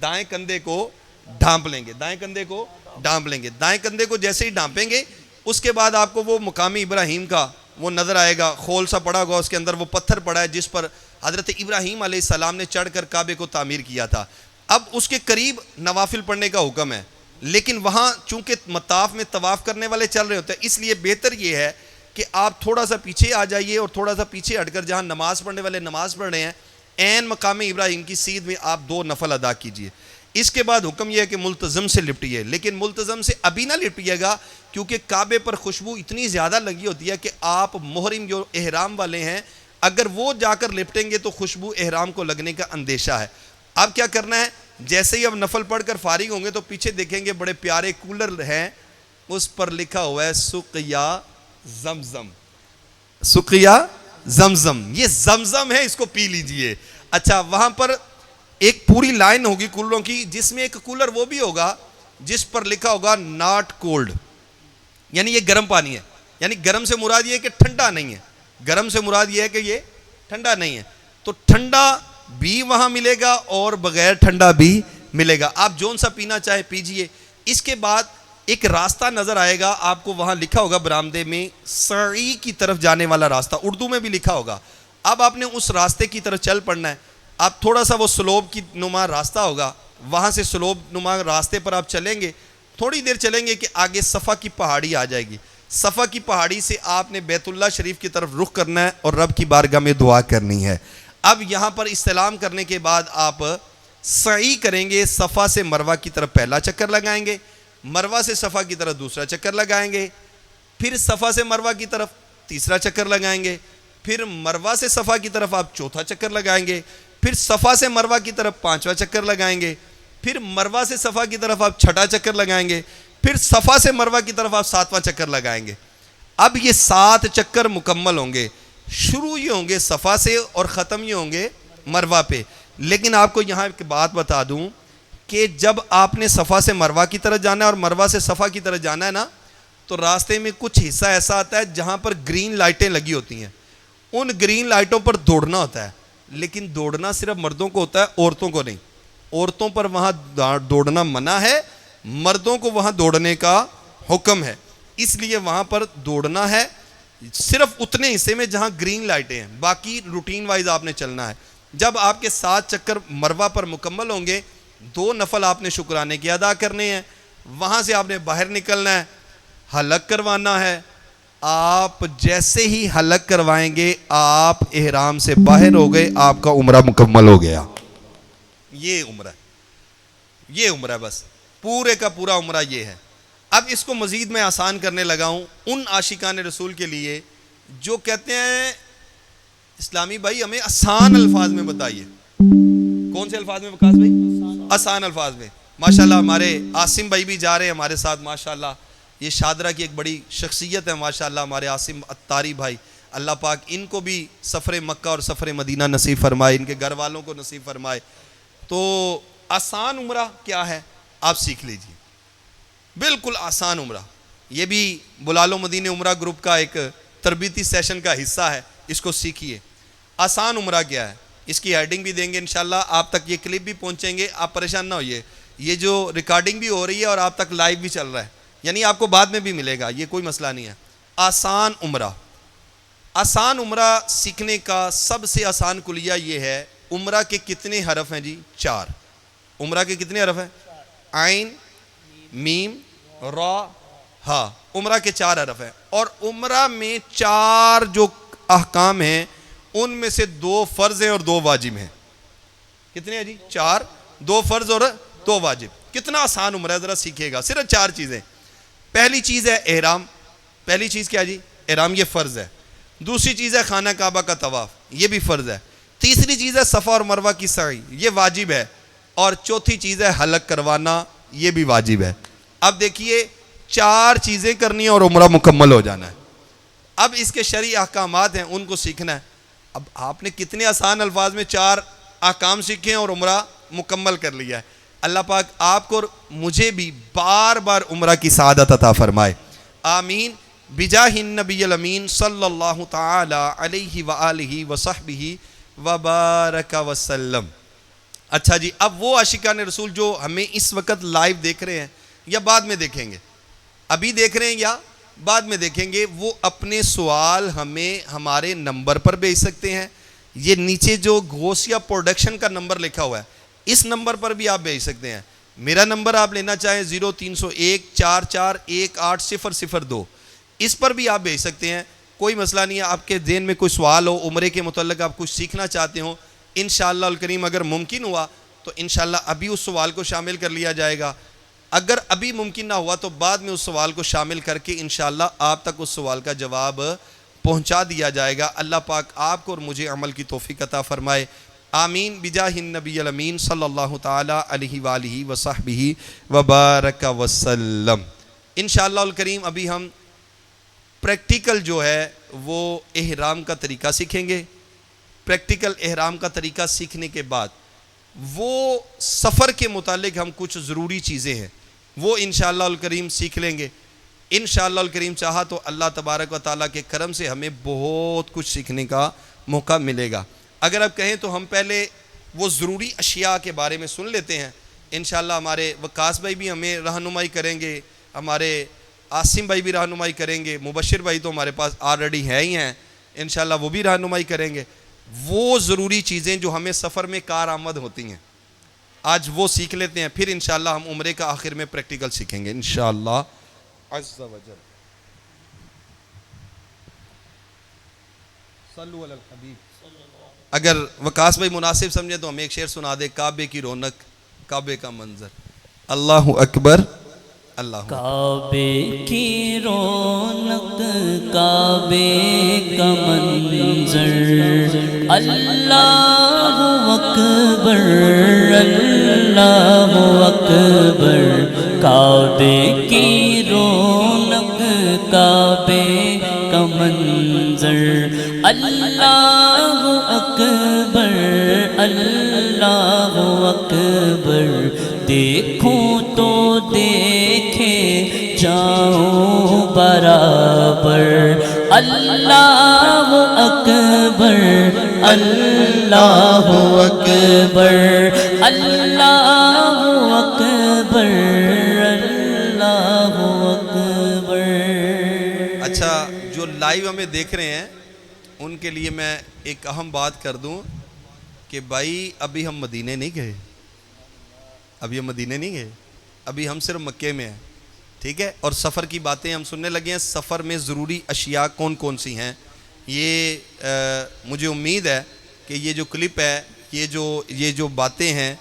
دائیں کندھے کو ڈھانپ لیں گے, دائیں کندھے کو ڈھانپ لیں گے. دائیں کندھے کو جیسے ہی ڈھانپیں گے اس کے بعد آپ کو وہ مقام ابراہیم کا وہ نظر آئے گا, خول سا پڑا ہوگا, اس کے اندر وہ پتھر پڑا ہے جس پر حضرت ابراہیم علیہ السلام نے چڑھ کر کعبے کو تعمیر کیا تھا. اب اس کے قریب نوافل پڑھنے کا حکم ہے, لیکن وہاں چونکہ مطاف میں طواف کرنے والے چل رہے ہوتے ہیں, اس لیے بہتر یہ ہے کہ آپ تھوڑا سا پیچھے آ جائیے اور تھوڑا سا پیچھے ہٹ کر جہاں نماز پڑھنے والے نماز پڑھ رہے ہیں عین مقام ابراہیم کی سیدھ میں آپ 2 نفل ادا کیجئے. اس کے بعد حکم یہ ہے کہ ملتزم سے لپٹیے, لیکن ملتزم سے ابھی نہ لپٹیے گا کیونکہ کعبے پر خوشبو اتنی زیادہ لگی ہوتی ہے کہ آپ محرم جو احرام والے ہیں اگر وہ جا کر لپٹیں گے تو خوشبو احرام کو لگنے کا اندیشہ ہے. اب کیا کرنا ہے؟ جیسے ہی اب نفل پڑھ کر فارغ ہوں گے تو پیچھے دیکھیں گے بڑے پیارے کولر ہیں, اس پر لکھا ہوا ہے سقیا زمزم. سقیا زمزم, یہ زمزم ہے, اس کو پی لیجئے. اچھا, وہاں پر ایک پوری لائن ہوگی کولروں کی, جس میں ایک کولر وہ بھی ہوگا جس پر لکھا ہوگا ناٹ کولڈ, یعنی یہ گرم پانی ہے. یعنی گرم سے مراد یہ ہے کہ ٹھنڈا نہیں ہے, گرم سے مراد یہ ہے کہ یہ ٹھنڈا نہیں ہے. تو ٹھنڈا بھی وہاں ملے گا اور بغیر ٹھنڈا بھی ملے گا, آپ جون سا پینا چاہے پیجئے. اس کے بعد ایک راستہ نظر آئے گا آپ کو, وہاں لکھا ہوگا برآمدے میں سعی کی طرف جانے والا راستہ, اردو میں بھی لکھا ہوگا. اب آپ نے اس راستے کی طرف چل پڑنا ہے. آپ تھوڑا سا وہ سلوب کی نما راستہ ہوگا, وہاں سے سلوب نما راستے پر آپ چلیں گے, تھوڑی دیر چلیں گے کہ آگے صفا کی پہاڑی آ جائے گی. صفا کی پہاڑی سے آپ نے بیت اللہ شریف کی طرف رخ کرنا ہے اور رب کی بارگاہ میں دعا کرنی ہے. اب یہاں پر استلام کرنے کے بعد آپ سعی کریں گے, صفا سے مروہ کی طرف پہلا چکر لگائیں گے, مروہ سے صفا کی طرف دوسرا چکر لگائیں گے, پھر صفا سے مروہ کی طرف تیسرا چکر لگائیں گے, پھر مروہ سے صفا کی طرف آپ چوتھا چکر لگائیں گے, پھر صفا سے مروہ کی طرف 5واں چکر لگائیں گے, پھر مروہ سے صفا کی طرف آپ 6واں چکر لگائیں گے, پھر صفا سے مروہ کی طرف آپ 7واں چکر لگائیں گے. اب یہ 7 چکر مکمل ہوں گے, شروع یہ ہوں گے صفا سے اور ختم یہ ہوں گے مروہ پہ. لیکن آپ کو یہاں ایک بات بتا دوں کہ جب آپ نے صفا سے مروہ کی طرف جانا ہے اور مروہ سے صفا کی طرف جانا ہے نا, تو راستے میں کچھ حصہ ایسا آتا ہے جہاں پر گرین لائٹیں لگی ہوتی ہیں, ان گرین لائٹوں پر دوڑنا ہوتا ہے. لیکن دوڑنا صرف مردوں کو ہوتا ہے, عورتوں کو نہیں. عورتوں پر وہاں دوڑنا منع ہے, مردوں کو وہاں دوڑنے کا حکم ہے. اس لیے وہاں پر دوڑنا ہے صرف اتنے حصے میں جہاں گرین لائٹیں ہیں, باقی روٹین وائز آپ نے چلنا ہے. جب آپ کے 7 چکر مروہ پر مکمل ہوں گے, 2 نفل آپ نے شکرانے کے ادا کرنے ہیں, وہاں سے آپ نے باہر نکلنا ہے, حلق کروانا ہے. آپ جیسے ہی حلق کروائیں گے آپ احرام سے باہر ہو گئے, آپ کا عمرہ مکمل ہو گیا. یہ عمرہ ہے, یہ عمرہ ہے, بس پورے کا پورا عمرہ یہ ہے. اب اس کو مزید میں آسان کرنے لگا ہوں ان عاشقان رسول کے لیے جو کہتے ہیں اسلامی بھائی ہمیں آسان الفاظ میں بتائیے. کون سے الفاظ میں وقاص بھائی؟ آسان الفاظ میں. ماشاءاللہ ہمارے عاصم بھائی بھی جا رہے ہیں ہمارے ساتھ ماشاءاللہ. یہ شادرہ کی ایک بڑی شخصیت ہے ماشاءاللہ ہمارے عاصم اتاری بھائی. اللہ پاک ان کو بھی سفر مکہ اور سفر مدینہ نصیب فرمائے, ان کے گھر والوں کو نصیب فرمائے. تو آسان عمرہ کیا ہے آپ سیکھ لیجئے, بالکل آسان عمرہ. یہ بھی بلال مدینہ عمرہ گروپ کا ایک تربیتی سیشن کا حصہ ہے, اس کو سیکھیے. آسان عمرہ کیا ہے اس کی ہیڈنگ بھی دیں گے انشاءاللہ, آپ تک یہ کلپ بھی پہنچیں گے, آپ پریشان نہ ہوئیے. یہ جو ریکارڈنگ بھی ہو رہی ہے اور آپ تک لائیو بھی چل رہا ہے, یعنی آپ کو بعد میں بھی ملے گا, یہ کوئی مسئلہ نہیں ہے. آسان عمرہ. آسان عمرہ سیکھنے کا سب سے آسان کلیہ یہ ہے, عمرہ کے کتنے حرف ہیں جی؟ 4. عمرہ کے کتنے حرف ہیں؟ عین, میم, را, ہا. عمرہ کے 4 حرف ہیں, اور عمرہ میں 4 جو احکام ہیں ان میں سے 2 فرض ہیں اور 2 واجب ہیں. کتنے ہیں جی؟ 4. 2 فرض اور 2 واجب. کتنا آسان عمرہ ہے, ذرا سیکھیے گا. صرف 4 چیزیں. پہلی چیز ہے احرام. پہلی چیز کیا جی؟ احرام, یہ فرض ہے. دوسری چیز ہے خانہ کعبہ کا طواف, یہ بھی فرض ہے. تیسری چیز ہے صفا اور مروہ کی سعی, یہ واجب ہے. اور چوتھی چیز ہے حلق کروانا, یہ بھی واجب ہے. اب دیکھیے 4 چیزیں کرنی ہیں اور عمرہ مکمل ہو جانا ہے. اب اس کے شرعی احکامات ہیں, ان کو سیکھنا ہے. اب آپ نے کتنے آسان الفاظ میں 4 احکام سیکھے ہیں اور عمرہ مکمل کر لیا ہے. اللہ پاک آپ کو اور مجھے بھی بار بار عمرہ کی سعادت عطا فرمائے, آمین. بجاہ النبی الامین صلی اللہ تعالی علیہ وآلہ وصحبہ وبارک وسلم. اچھا جی, اب وہ عاشقان رسول جو ہمیں اس وقت لائیو دیکھ رہے ہیں یا بعد میں دیکھیں گے, ابھی دیکھ رہے ہیں یا بعد میں دیکھیں گے, وہ اپنے سوال ہمیں ہمارے نمبر پر بھیج سکتے ہیں. یہ نیچے جو غوثیہ پروڈکشن کا نمبر لکھا ہوا ہے, اس نمبر پر بھی آپ بھیج سکتے ہیں. میرا نمبر آپ لینا چاہیں 0301 441802, اس پر بھی آپ بھیج سکتے ہیں, کوئی مسئلہ نہیں ہے. آپ کے ذہن میں کوئی سوال ہو, عمرے کے متعلق آپ کچھ سیکھنا چاہتے ہوں, انشاءاللہ الکریم اگر ممکن ہوا تو انشاءاللہ ابھی اس سوال کو شامل کر لیا جائے گا. اگر ابھی ممکن نہ ہوا تو بعد میں اس سوال کو شامل کر کے انشاءاللہ آپ تک اس سوال کا جواب پہنچا دیا جائے گا. اللہ پاک آپ کو اور مجھے عمل کی توفیق عطا فرمائے, آمین. بجاہ النبی الامین صلی اللہ تعالی علیہ وآلہ وصحبہ وبارک وسلم. انشاءاللہ الکریم ابھی ہم پریکٹیکل جو ہے وہ احرام کا طریقہ سیکھیں گے. پریکٹیکل احرام کا طریقہ سیکھنے کے بعد وہ سفر کے متعلق ہم کچھ ضروری چیزیں ہیں وہ انشاءاللہ الکریم سیکھ لیں گے. انشاءاللہ الکریم چاہا تو اللہ تبارک و تعالیٰ کے کرم سے ہمیں بہت کچھ سیکھنے کا موقع ملے گا. اگر آپ کہیں تو ہم پہلے وہ ضروری اشیاء کے بارے میں سن لیتے ہیں. انشاءاللہ ہمارے وقاص بھائی بھی ہمیں رہنمائی کریں گے, ہمارے عاصم بھائی بھی رہنمائی کریں گے, مبشر بھائی تو ہمارے پاس آلریڈی ہیں ہی ہیں, انشاءاللہ وہ بھی رہنمائی کریں گے. وہ ضروری چیزیں جو ہمیں سفر میں کارآمد ہوتی ہیں آج وہ سیکھ لیتے ہیں, پھر انشاءاللہ ہم عمرے کا آخر میں پریکٹیکل سیکھیں گے انشاءاللہ عز و جل. صلو علی الحبیب. اگر وقاص بھائی مناسب سمجھے تو ہم ایک شعر سنا دے, کعبے کی رونق کعبے کا منظر. اللہ اکبر. اللہ کعبے کی رونق کعبے کا منظر, اللہ اکبر اللہ اکبر. کعبے کی رونق کعبے کا منظر, اللہ اکبر اللہ اکبر. دیکھوں تو دیکھے جاؤں برابر, اللہ اکبر اللہ اکبر اللہ اکبر اللہ اکبر. اچھا, جو لائیو ہمیں دیکھ رہے ہیں ان کے لیے میں ایک اہم بات کر دوں کہ بھائی ابھی ہم مدینے نہیں گئے, ابھی ہم مدینے نہیں گئے, ابھی ہم صرف مکے میں ہیں, ٹھیک ہے. اور سفر کی باتیں ہم سننے لگے ہیں. سفر میں ضروری اشیاء کون کون سی ہیں, یہ مجھے امید ہے کہ یہ جو کلپ ہے, یہ جو باتیں ہیں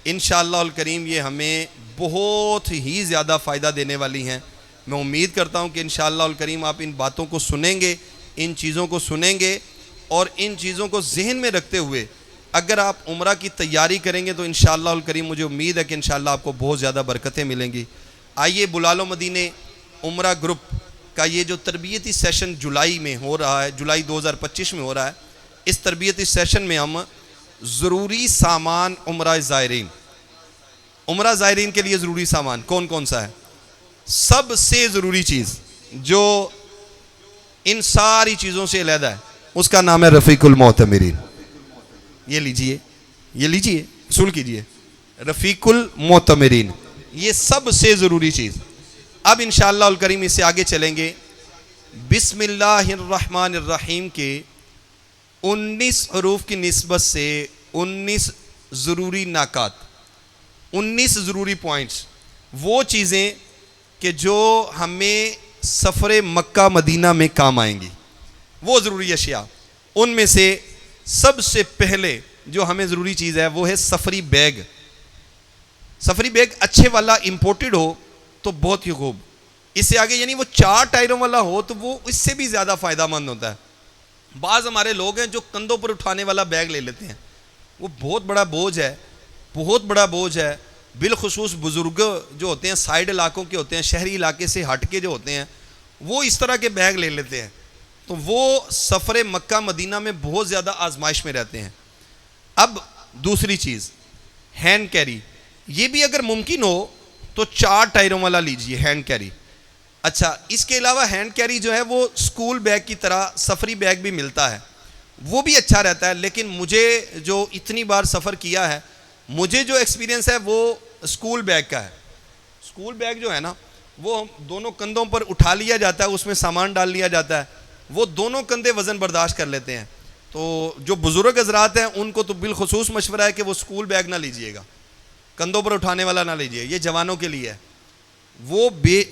انشاءاللہ الکریم یہ ہمیں بہت ہی زیادہ فائدہ دینے والی ہیں. میں امید کرتا ہوں کہ انشاءاللہ الکریم آپ ان باتوں کو سنیں گے, ان چیزوں کو سنیں گے, اور ان چیزوں کو ذہن میں رکھتے ہوئے اگر آپ عمرہ کی تیاری کریں گے تو انشاءاللہ الکریم مجھے امید ہے کہ انشاءاللہ آپ کو بہت زیادہ برکتیں ملیں گی. آئیے بلال و مدینے عمرہ گروپ کا یہ جو تربیتی سیشن جولائی میں ہو رہا ہے, جولائی 2025 میں ہو رہا ہے, اس تربیتی سیشن میں ہم ضروری سامان عمرہ زائرین کے لیے ضروری سامان کون کون سا ہے, سب سے ضروری چیز جو ان ساری چیزوں سے علیحدہ ہے اس کا نام ہے رفیق المعتمرین. یہ لیجئے وصول کیجئے, رفیق المعتمرین, یہ سب سے ضروری چیز. اب انشاءاللہ الکریم اس سے آگے چلیں گے. بسم اللہ الرحمن الرحیم کے 19 حروف کی نسبت سے 19 ضروری نکات, 19 ضروری پوائنٹس, وہ چیزیں کہ جو ہمیں سفر مکہ مدینہ میں کام آئیں گی, وہ ضروری اشیاء. ان میں سے سب سے پہلے جو ہمیں ضروری چیز ہے وہ ہے سفری بیگ. سفری بیگ اچھے والا امپورٹڈ ہو تو بہت ہی خوب. اس سے آگے یعنی وہ 4 ٹائروں والا ہو تو وہ اس سے بھی زیادہ فائدہ مند ہوتا ہے. بعض ہمارے لوگ ہیں جو کندھوں پر اٹھانے والا بیگ لے لیتے ہیں, وہ بہت بڑا بوجھ ہے. بالخصوص بزرگ جو ہوتے ہیں سائیڈ علاقوں کے ہوتے ہیں, شہری علاقے سے ہٹ کے جو ہوتے ہیں, وہ اس طرح کے بیگ لے لیتے ہیں, تو وہ سفر مکہ مدینہ میں بہت زیادہ آزمائش میں رہتے ہیں. اب دوسری چیز ہینڈ کیری, یہ بھی اگر ممکن ہو تو 4 ٹائروں والا لیجئے ہینڈ کیری. اچھا, اس کے علاوہ ہینڈ کیری جو ہے وہ اسکول بیگ کی طرح سفری بیگ بھی ملتا ہے, وہ بھی اچھا رہتا ہے. لیکن مجھے جو اتنی بار سفر کیا ہے, مجھے جو ایکسپیرینس ہے وہ اسکول بیگ کا ہے. اسکول بیگ جو ہے نا, وہ دونوں کندھوں پر اٹھا لیا جاتا ہے, اس میں سامان ڈال لیا جاتا ہے, وہ دونوں کندھے وزن برداشت کر لیتے ہیں. تو جو بزرگ حضرات ہیں ان کو تو بالخصوص مشورہ ہے کہ وہ اسکول بیگ نہ لیجئے گا, کندھوں پر اٹھانے والا نہ لیجئے, یہ جوانوں کے لیے ہے.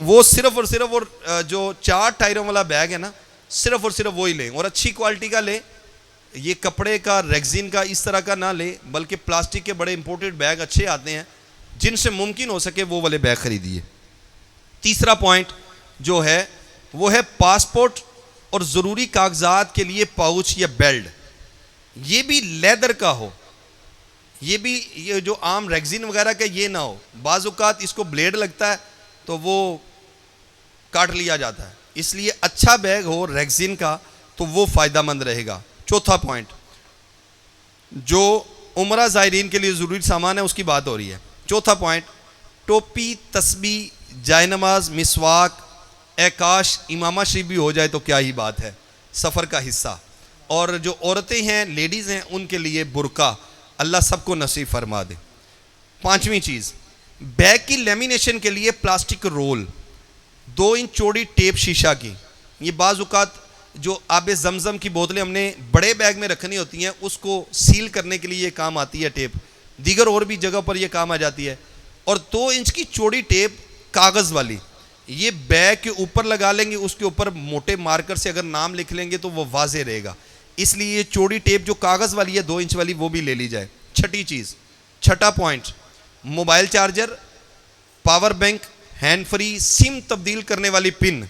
وہ صرف اور صرف جو 4 ٹائروں والا بیگ ہے نا, صرف اور صرف وہی لیں, اور اچھی کوالٹی کا لیں. یہ کپڑے کا, ریگزین کا, اس طرح کا نہ لیں, بلکہ پلاسٹک کے بڑے امپورٹڈ بیگ اچھے آتے ہیں, جن سے ممکن ہو سکے وہ والے بیگ خریدیے. تیسرا پوائنٹ جو ہے وہ ہے پاسپورٹ اور ضروری کاغذات کے لیے پاؤچ یا بیلٹ. یہ بھی لیدر کا ہو, یہ جو عام ریگزین وغیرہ کا یہ نہ ہو. بعض اوقات اس کو بلیڈ لگتا ہے تو وہ کاٹ لیا جاتا ہے, اس لیے اچھا بیگ ہو ریگزین کا تو وہ فائدہ مند رہے گا. چوتھا پوائنٹ جو عمرہ زائرین کے لیے ضروری سامان ہے اس کی بات ہو رہی ہے. چوتھا پوائنٹ ٹوپی, تسبیح, جائے نماز, مسواک, کاش امامہ شریف بھی ہو جائے تو کیا ہی بات ہے, سفر کا حصہ. اور جو عورتیں ہیں, لیڈیز ہیں, ان کے لیے برقع, اللہ سب کو نصیب فرما دے. پانچویں چیز, بیگ کی لیمینیشن کے لیے پلاسٹک رول, 2 انچ چوڑی ٹیپ شیشہ کی. یہ بعض اوقات جو آب زمزم کی بوتلیں ہم نے بڑے بیگ میں رکھنی ہوتی ہیں, اس کو سیل کرنے کے لیے یہ کام آتی ہے ٹیپ, دیگر اور بھی جگہ پر یہ کام آ جاتی ہے. اور 2 انچ کی چوڑی ٹیپ کاغذ والی, یہ بیگ کے اوپر لگا لیں گے, اس کے اوپر موٹے مارکر سے اگر نام لکھ لیں گے تو وہ واضح رہے گا, اس لیے یہ چوڑی ٹیپ جو کاغذ والی ہے 2 انچ والی وہ بھی لے لی جائے. چھٹا point mobile charger, power bank, hand free, sim تبدیل کرنے والی پن.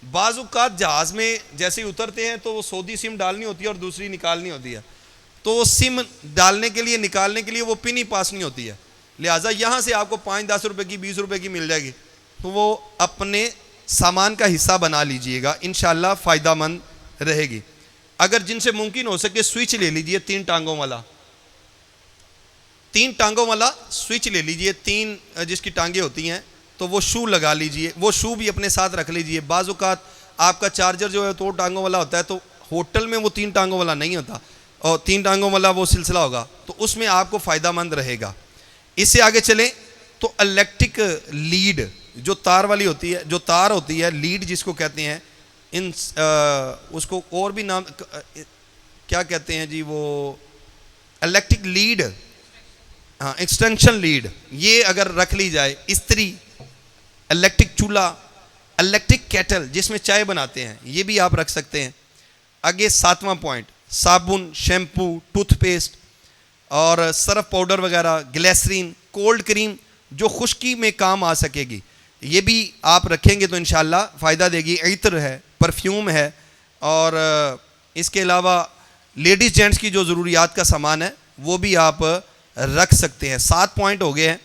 بعض اوقات جہاز میں جیسے ہی اترتے ہیں تو وہ سعودی سم ڈالنی ہوتی ہے اور دوسری نکالنی ہوتی ہے, تو وہ سم ڈالنے کے لیے نکالنے کے لیے وہ پن ہی پاس نہیں ہوتی ہے, لہٰذا یہاں سے آپ کو 5-10 روپے کی 20 روپے کی مل جائے گی, تو وہ اپنے سامان کا حصہ بنا لیجئے گا, انشاءاللہ فائدہ مند رہے گی. اگر جن سے ممکن ہو سکے سوئچ لے لیجئے 3 ٹانگوں والا سوئچ لے لیجئے, 3 جس کی ٹانگیں ہوتی ہیں, تو وہ شو لگا لیجئے, وہ شو بھی اپنے ساتھ رکھ لیجئے. بعض اوقات آپ کا چارجر جو ہے 2 ٹانگوں والا ہوتا ہے, تو ہوٹل میں وہ 3 ٹانگوں والا نہیں ہوتا, اور 3 ٹانگوں والا وہ سلسلہ ہوگا, تو اس میں آپ کو فائدہ مند رہے گا. اس سے آگے چلیں تو الیکٹرک لیڈ جو تار والی ہوتی ہے, جو تار ہوتی ہے لیڈ جس کو کہتے ہیں, اس کو اور بھی نام کیا کہتے ہیں جی, وہ الیکٹرک لیڈ, ہاں ایکسٹینشن لیڈ, یہ اگر رکھ لی جائے. استری, الیکٹرک چولہا, الیکٹرک کیٹل جس میں چائے بناتے ہیں, یہ بھی آپ رکھ سکتے ہیں. آگے 7واں پوائنٹ صابن, شیمپو, ٹوتھ پیسٹ اور سرف پاؤڈر وغیرہ, گلیسرین, کولڈ کریم جو خشکی میں کام آ سکے گی. یہ بھی آپ رکھیں گے تو انشاءاللہ فائدہ دے گی. عطر ہے, پرفیوم ہے, اور اس کے علاوہ لیڈیز جینٹس کی جو ضروریات کا سامان ہے وہ بھی آپ رکھ سکتے ہیں. 7 پوائنٹ ہو گئے ہیں.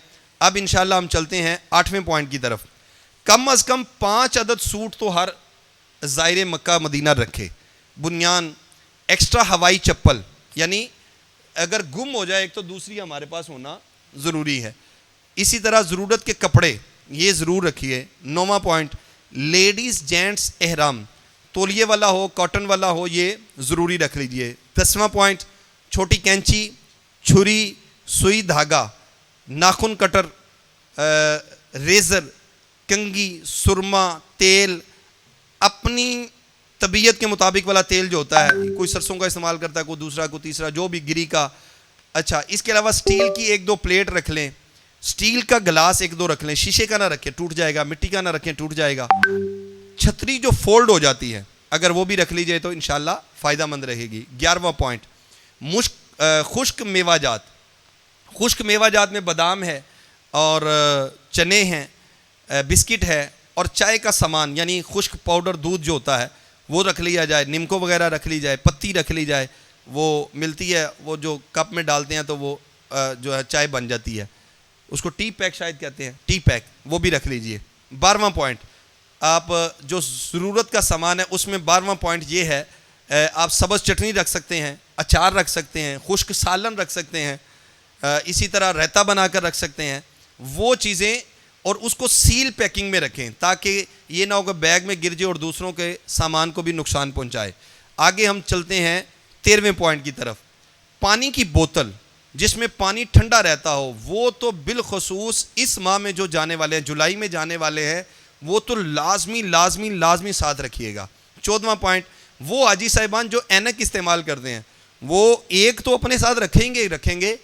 اب انشاءاللہ ہم چلتے ہیں 8ویں پوائنٹ کی طرف. کم از کم 5 عدد سوٹ تو ہر زائر مکہ مدینہ رکھے. بنیان, ایکسٹرا ہوائی چپل, یعنی اگر گم ہو جائے ایک تو دوسری ہمارے پاس ہونا ضروری ہے. اسی طرح ضرورت کے کپڑے یہ ضرور رکھیے. 9واں پوائنٹ, لیڈیز جینٹس احرام, تولیے والا ہو, کاٹن والا ہو, یہ ضروری رکھ لیجئے. 10واں پوائنٹ, چھوٹی کینچی, چھری, سوئی دھاگا, ناخن کٹر, ریزر, کنگھی, سرما, تیل, اپنی طبیعت کے مطابق والا تیل جو ہوتا ہے, کوئی سرسوں کا استعمال کرتا ہے, کوئی دوسرا, کوئی تیسرا, جو بھی, گری کا. اچھا, اس کے علاوہ سٹیل کی 1-2 پلیٹ رکھ لیں, سٹیل کا گلاس 1-2 رکھ لیں, شیشے کا نہ رکھیں ٹوٹ جائے گا, مٹی کا نہ رکھیں ٹوٹ جائے گا. چھتری جو فولڈ ہو جاتی ہے اگر وہ بھی رکھ لیجئے تو انشاءاللہ فائدہ مند رہے گی. 11واں پوائنٹ, خشک میوہ جات. خشک میوہ جات میں بادام ہے اور چنے ہیں, بسکٹ ہے, اور چائے کا سامان یعنی خشک پاؤڈر دودھ جو ہوتا ہے وہ رکھ لیا جائے. نمکو وغیرہ رکھ لی جائے, پتی رکھ لی جائے, وہ ملتی ہے, وہ جو کپ میں ڈالتے ہیں تو وہ جو ہے چائے بن جاتی ہے, اس کو ٹی پیک شاید کہتے ہیں, ٹی پیک, وہ بھی رکھ لیجئے. 12واں پوائنٹ, آپ جو ضرورت کا سامان ہے اس میں 12واں پوائنٹ یہ ہے, آپ سبز چٹنی رکھ سکتے ہیں, اچار رکھ سکتے ہیں, خشک سالن رکھ سکتے ہیں, اسی طرح رائتا بنا کر رکھ سکتے ہیں. وہ چیزیں, اور اس کو سیل پیکنگ میں رکھیں تاکہ یہ نہ ہو کہ بیگ میں گر جائے اور دوسروں کے سامان کو بھی نقصان پہنچائے. آگے ہم چلتے ہیں 13ویں پوائنٹ کی طرف. پانی کی بوتل جس میں پانی ٹھنڈا رہتا ہو, وہ تو بالخصوص اس ماہ میں جو جانے والے ہیں, جولائی میں جانے والے ہیں, وہ تو لازمی ساتھ رکھیے گا. 14واں پوائنٹ, وہ حاجی صاحبان جو اینک استعمال کرتے ہیں وہ ایک تو اپنے ساتھ رکھیں گے,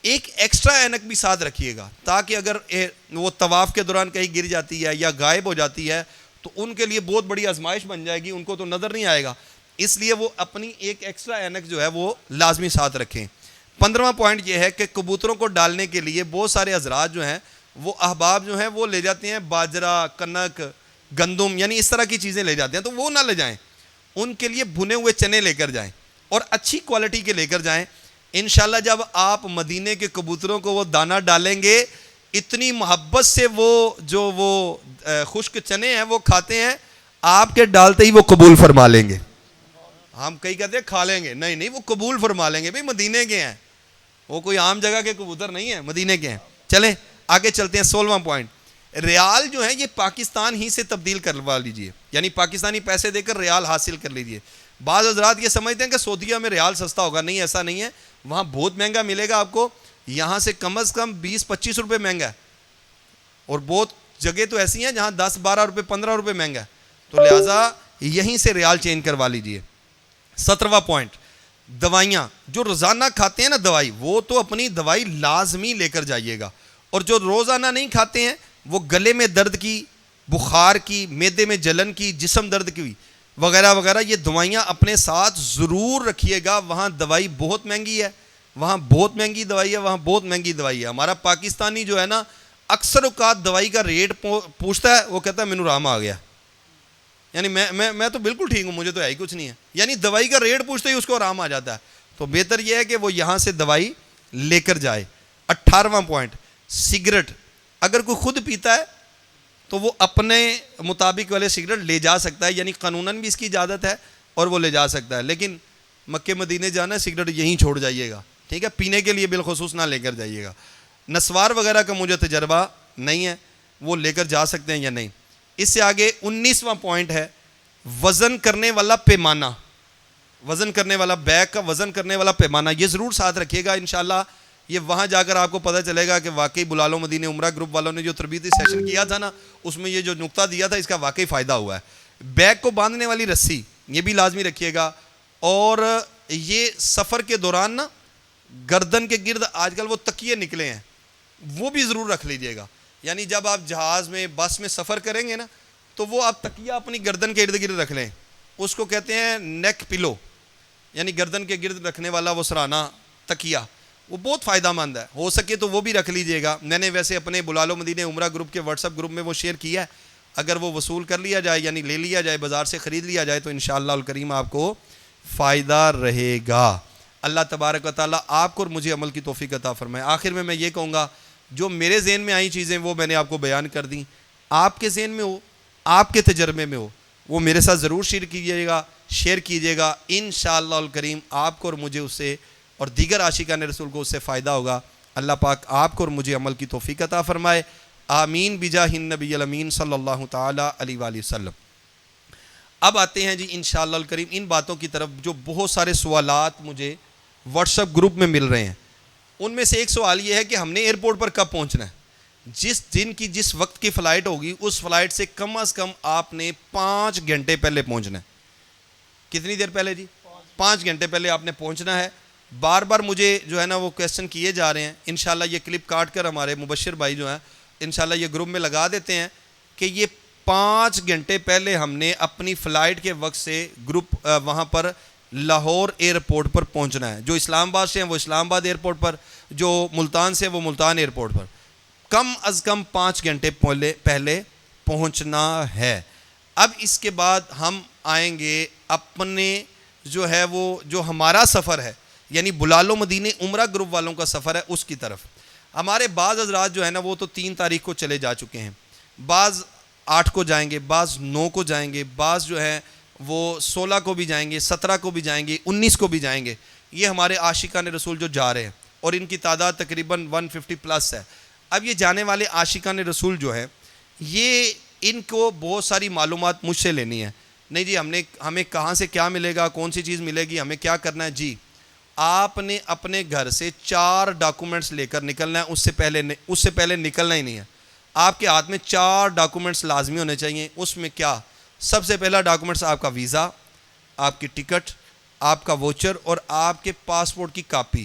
ایک ایکسٹرا اینک بھی ساتھ رکھیے گا تاکہ اگر وہ طواف کے دوران کہیں گر جاتی ہے یا غائب ہو جاتی ہے تو ان کے لیے بہت بڑی آزمائش بن جائے گی, ان کو تو نظر نہیں آئے گا. اس لیے وہ اپنی ایک ایکسٹرا اینک جو ہے وہ لازمی ساتھ رکھیں. 15واں پوائنٹ یہ ہے کہ کبوتروں کو ڈالنے کے لیے بہت سارے حضرات جو ہیں وہ احباب جو ہیں وہ لے جاتے ہیں باجرہ, کنک, گندم, یعنی اس طرح کی چیزیں لے جاتے ہیں, تو وہ نہ لے جائیں. ان کے لیے بھنے ہوئے چنے لے کر جائیں اور اچھی کوالٹی کے لے کر جائیں. انشاءاللہ جب آپ مدینے کے کبوتروں کو وہ دانہ ڈالیں گے, اتنی محبت سے وہ خشک چنے ہیں وہ کھاتے ہیں, آپ کے ڈالتے ہی وہ قبول فرما لیں گے. ہم کئی کہتے ہیں کھا لیں گے, نہیں, وہ قبول فرما لیں گے. بھئی مدینے کے ہیں, وہ کوئی عام جگہ کے کبوتر نہیں ہیں, مدینے کے ہیں. چلیں آگے چلتے ہیں. 16واں پوائنٹ, ریال جو ہے یہ پاکستان ہی سے تبدیل کروا لیجئے, یعنی پاکستانی پیسے دے کر ریال حاصل کر لیجئے. بعض حضرات یہ سمجھتے ہیں کہ سعودیہ میں ریال سستا ہوگا, نہیں, ایسا نہیں ہے. وہاں بہت مہنگا ملے گا آپ کو, یہاں سے کم از کم 20-25 روپے مہنگا ہے, اور بہت جگہ تو ایسی ہیں جہاں 10-12 روپے 15 روپے مہنگا ہے, تو لہٰذا یہیں سے ریال چینج کروا لیجئے. 17واں پوائنٹ, دوائیاں جو روزانہ کھاتے ہیں نا دوائی, وہ تو اپنی دوائی لازمی لے کر جائیے گا. اور جو روزانہ نہیں کھاتے ہیں وہ گلے میں درد کی, بخار کی, معدے میں جلن کی, جسم درد کی وغیرہ وغیرہ, یہ دوائیاں اپنے ساتھ ضرور رکھیے گا. وہاں دوائی بہت مہنگی ہے, وہاں بہت مہنگی دوائی ہے. ہمارا پاکستانی جو ہے نا اکثر اوقات دوائی کا ریٹ پوچھتا ہے, وہ کہتا ہے مینوں آرام آ گیا, یعنی میں تو بالکل ٹھیک ہوں, مجھے تو ہے ہی کچھ نہیں ہے, یعنی دوائی کا ریٹ پوچھتے ہی اس کو آرام آ جاتا ہے. تو بہتر یہ ہے کہ وہ یہاں سے دوائی لے کر جائے. 18واں پوائنٹ, سگریٹ اگر کوئی خود پیتا ہے تو وہ اپنے مطابق والے سگریٹ لے جا سکتا ہے, یعنی قانوناً بھی اس کی اجازت ہے اور وہ لے جا سکتا ہے. لیکن مکے مدینے جانا ہے, سگریٹ یہیں چھوڑ جائیے گا, ٹھیک ہے, پینے کے لیے بالخصوص نہ لے کر جائیے گا. نسوار وغیرہ کا مجھے تجربہ نہیں ہے, وہ لے کر جا سکتے ہیں یا نہیں. اس سے آگے 19واں پوائنٹ ہے, وزن کرنے والا پیمانہ, وزن کرنے والا بیگ کا وزن کرنے والا پیمانہ, یہ ضرور ساتھ رکھیے گا. انشاءاللہ یہ وہاں جا کر آپ کو پتہ چلے گا کہ واقعی بلال و مدینے عمرہ گروپ والوں نے جو تربیتی سیشن کیا تھا نا, اس میں یہ جو نقطہ دیا تھا اس کا واقعی فائدہ ہوا ہے. بیگ کو باندھنے والی رسی یہ بھی لازمی رکھیے گا. اور یہ سفر کے دوران نا گردن کے گرد آج کل وہ تکیے نکلے ہیں, وہ بھی ضرور رکھ لیجئے گا. یعنی جب آپ جہاز میں, بس میں سفر کریں گے نا تو وہ آپ تکیہ اپنی گردن کے ارد گرد رکھ لیں, اس کو کہتے ہیں نیک پلو, یعنی گردن کے گرد رکھنے والا وہ سرانہ تکیہ, وہ بہت فائدہ مند ہے، ہو سکے تو وہ بھی رکھ لیجئے گا. میں نے ویسے اپنے بلالو مدینے عمرہ گروپ کے واٹس ایپ گروپ میں وہ شیئر کیا ہے، اگر وہ وصول کر لیا جائے یعنی لے لیا جائے، بازار سے خرید لیا جائے تو انشاءاللہ الکریم آپ کو فائدہ رہے گا. اللہ تبارک و تعالیٰ آپ کو اور مجھے عمل کی توفیق عطا فرمائے. آخر میں یہ کہوں گا، جو میرے ذہن میں آئی چیزیں وہ میں نے آپ کو بیان کر دیں. آپ کے ذہن میں ہو، آپ کے تجربے میں ہو، وہ میرے ساتھ ضرور شیئر کیجئے گا. انشاءاللہ الکریم آپ کو اور مجھے اس سے اور دیگر عاشقان رسول کو اس سے فائدہ ہوگا. اللہ پاک آپ کو اور مجھے عمل کی توفیق عطا فرمائے. آمین بجاہ النبی الامین صلی اللہ تعالی علیہ وآلہ وسلم. اب آتے ہیں جی انشاءاللہ الکریم ان باتوں کی طرف جو بہت سارے سوالات مجھے واٹس ایپ گروپ میں مل رہے ہیں. ان میں سے ایک سوال یہ ہے کہ ہم نے ایئرپورٹ پر کب پہنچنا ہے. جس دن کی جس وقت کی فلائٹ ہوگی اس فلائٹ سے کم از کم آپ نے 5 گھنٹے پہلے پہنچنا ہے. کتنی دیر پہلے جی؟ 5 گھنٹے پہلے آپ نے پہنچنا ہے. بار بار مجھے جو ہے نا وہ کویسچن کیے جا رہے ہیں. انشاءاللہ یہ کلپ کاٹ کر ہمارے مبشر بھائی جو ہیں انشاءاللہ یہ گروپ میں لگا دیتے ہیں کہ یہ 5 گھنٹے پہلے ہم نے اپنی فلائٹ کے وقت سے گروپ وہاں پر لاہور ایئرپورٹ پر پہنچنا ہے. جو اسلام آباد سے ہیں وہ اسلام آباد ایئرپورٹ پر، جو ملتان سے وہ ملتان ایئرپورٹ پر کم از کم 5 گھنٹے پہلے پہنچنا ہے. اب اس کے بعد ہم آئیں گے اپنے جو ہے وہ جو ہمارا سفر ہے یعنی بلالو مدینے عمرہ گروپ والوں کا سفر ہے اس کی طرف. ہمارے بعض حضرات جو ہے نا وہ تو 3 تاریخ کو چلے جا چکے ہیں، بعض 8 کو جائیں گے، بعض 9 کو جائیں گے، بعض جو ہے وہ 16 کو بھی جائیں گے، 17 کو بھی جائیں گے، 19 کو بھی جائیں گے. یہ ہمارے عاشقان رسول جو جا رہے ہیں اور ان کی تعداد تقریباً 150 پلس ہے. اب یہ جانے والے عاشقان رسول جو ہے یہ ان کو بہت ساری معلومات مجھ سے لینی ہے. نہیں جی ہمیں کہاں سے کیا ملے گا، کون سی چیز ملے گی، ہمیں کیا کرنا ہے. جی آپ نے اپنے گھر سے 4 ڈاکومنٹس لے کر نکلنا ہے، اس سے پہلے نکلنا ہی نہیں ہے. آپ کے ہاتھ میں 4 ڈاکومنٹس لازمی ہونے چاہیے. اس میں کیا؟ سب سے پہلا ڈاکومنٹس آپ کا ویزا، آپ کی ٹکٹ، آپ کا ووچر اور آپ کے پاسپورٹ کی کاپی.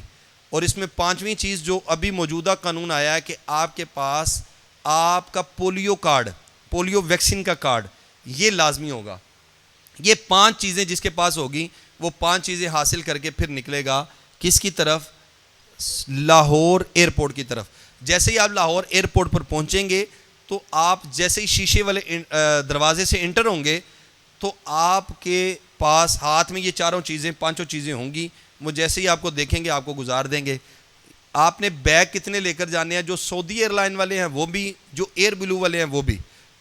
اور اس میں 5ویں چیز جو ابھی موجودہ قانون آیا ہے کہ آپ کے پاس آپ کا پولیو کارڈ، پولیو ویکسین کا کارڈ یہ لازمی ہوگا. یہ 5 چیزیں جس کے پاس ہوگی وہ 5 چیزیں حاصل کر کے پھر نکلے گا کس کی طرف؟ لاہور ایئرپورٹ کی طرف. جیسے ہی آپ لاہور ایئرپورٹ پر پہنچیں گے تو آپ جیسے ہی شیشے والے دروازے سے انٹر ہوں گے تو آپ کے پاس ہاتھ میں یہ 5 چیزیں ہوں گی. وہ جیسے ہی آپ کو دیکھیں گے آپ کو گزار دیں گے. آپ نے بیگ کتنے لے کر جانے ہیں؟ جو سعودی ایئر لائن والے ہیں وہ بھی، جو ایئر بلو والے ہیں وہ بھی.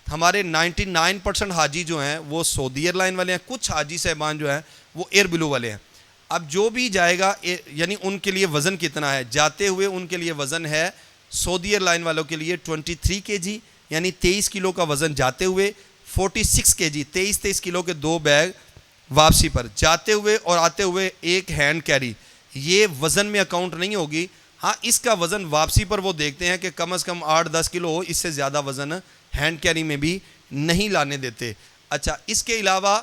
ہمارے 99% حاجی جو ہیں وہ سعودی ایئر لائن والے ہیں، کچھ حاجی صاحبان جو ہیں وہ ایئر بلو والے ہیں. اب جو بھی جائے گا یعنی ان کے لیے وزن کتنا ہے جاتے ہوئے؟ ان کے لیے وزن ہے سعودی ایئر لائن والوں کے لیے 23 kg یعنی 23 کلو کا وزن جاتے ہوئے، 46 kg 23 کلو کے 2 بیگ واپسی پر جاتے ہوئے، اور آتے ہوئے ایک ہینڈ کیری. یہ وزن میں اکاؤنٹ نہیں ہوگی. ہاں اس کا وزن واپسی پر وہ دیکھتے ہیں کہ کم از کم 8-10 کلو ہو، اس سے زیادہ وزن ہینڈ کیری میں بھی نہیں لانے دیتے. اچھا اس کے علاوہ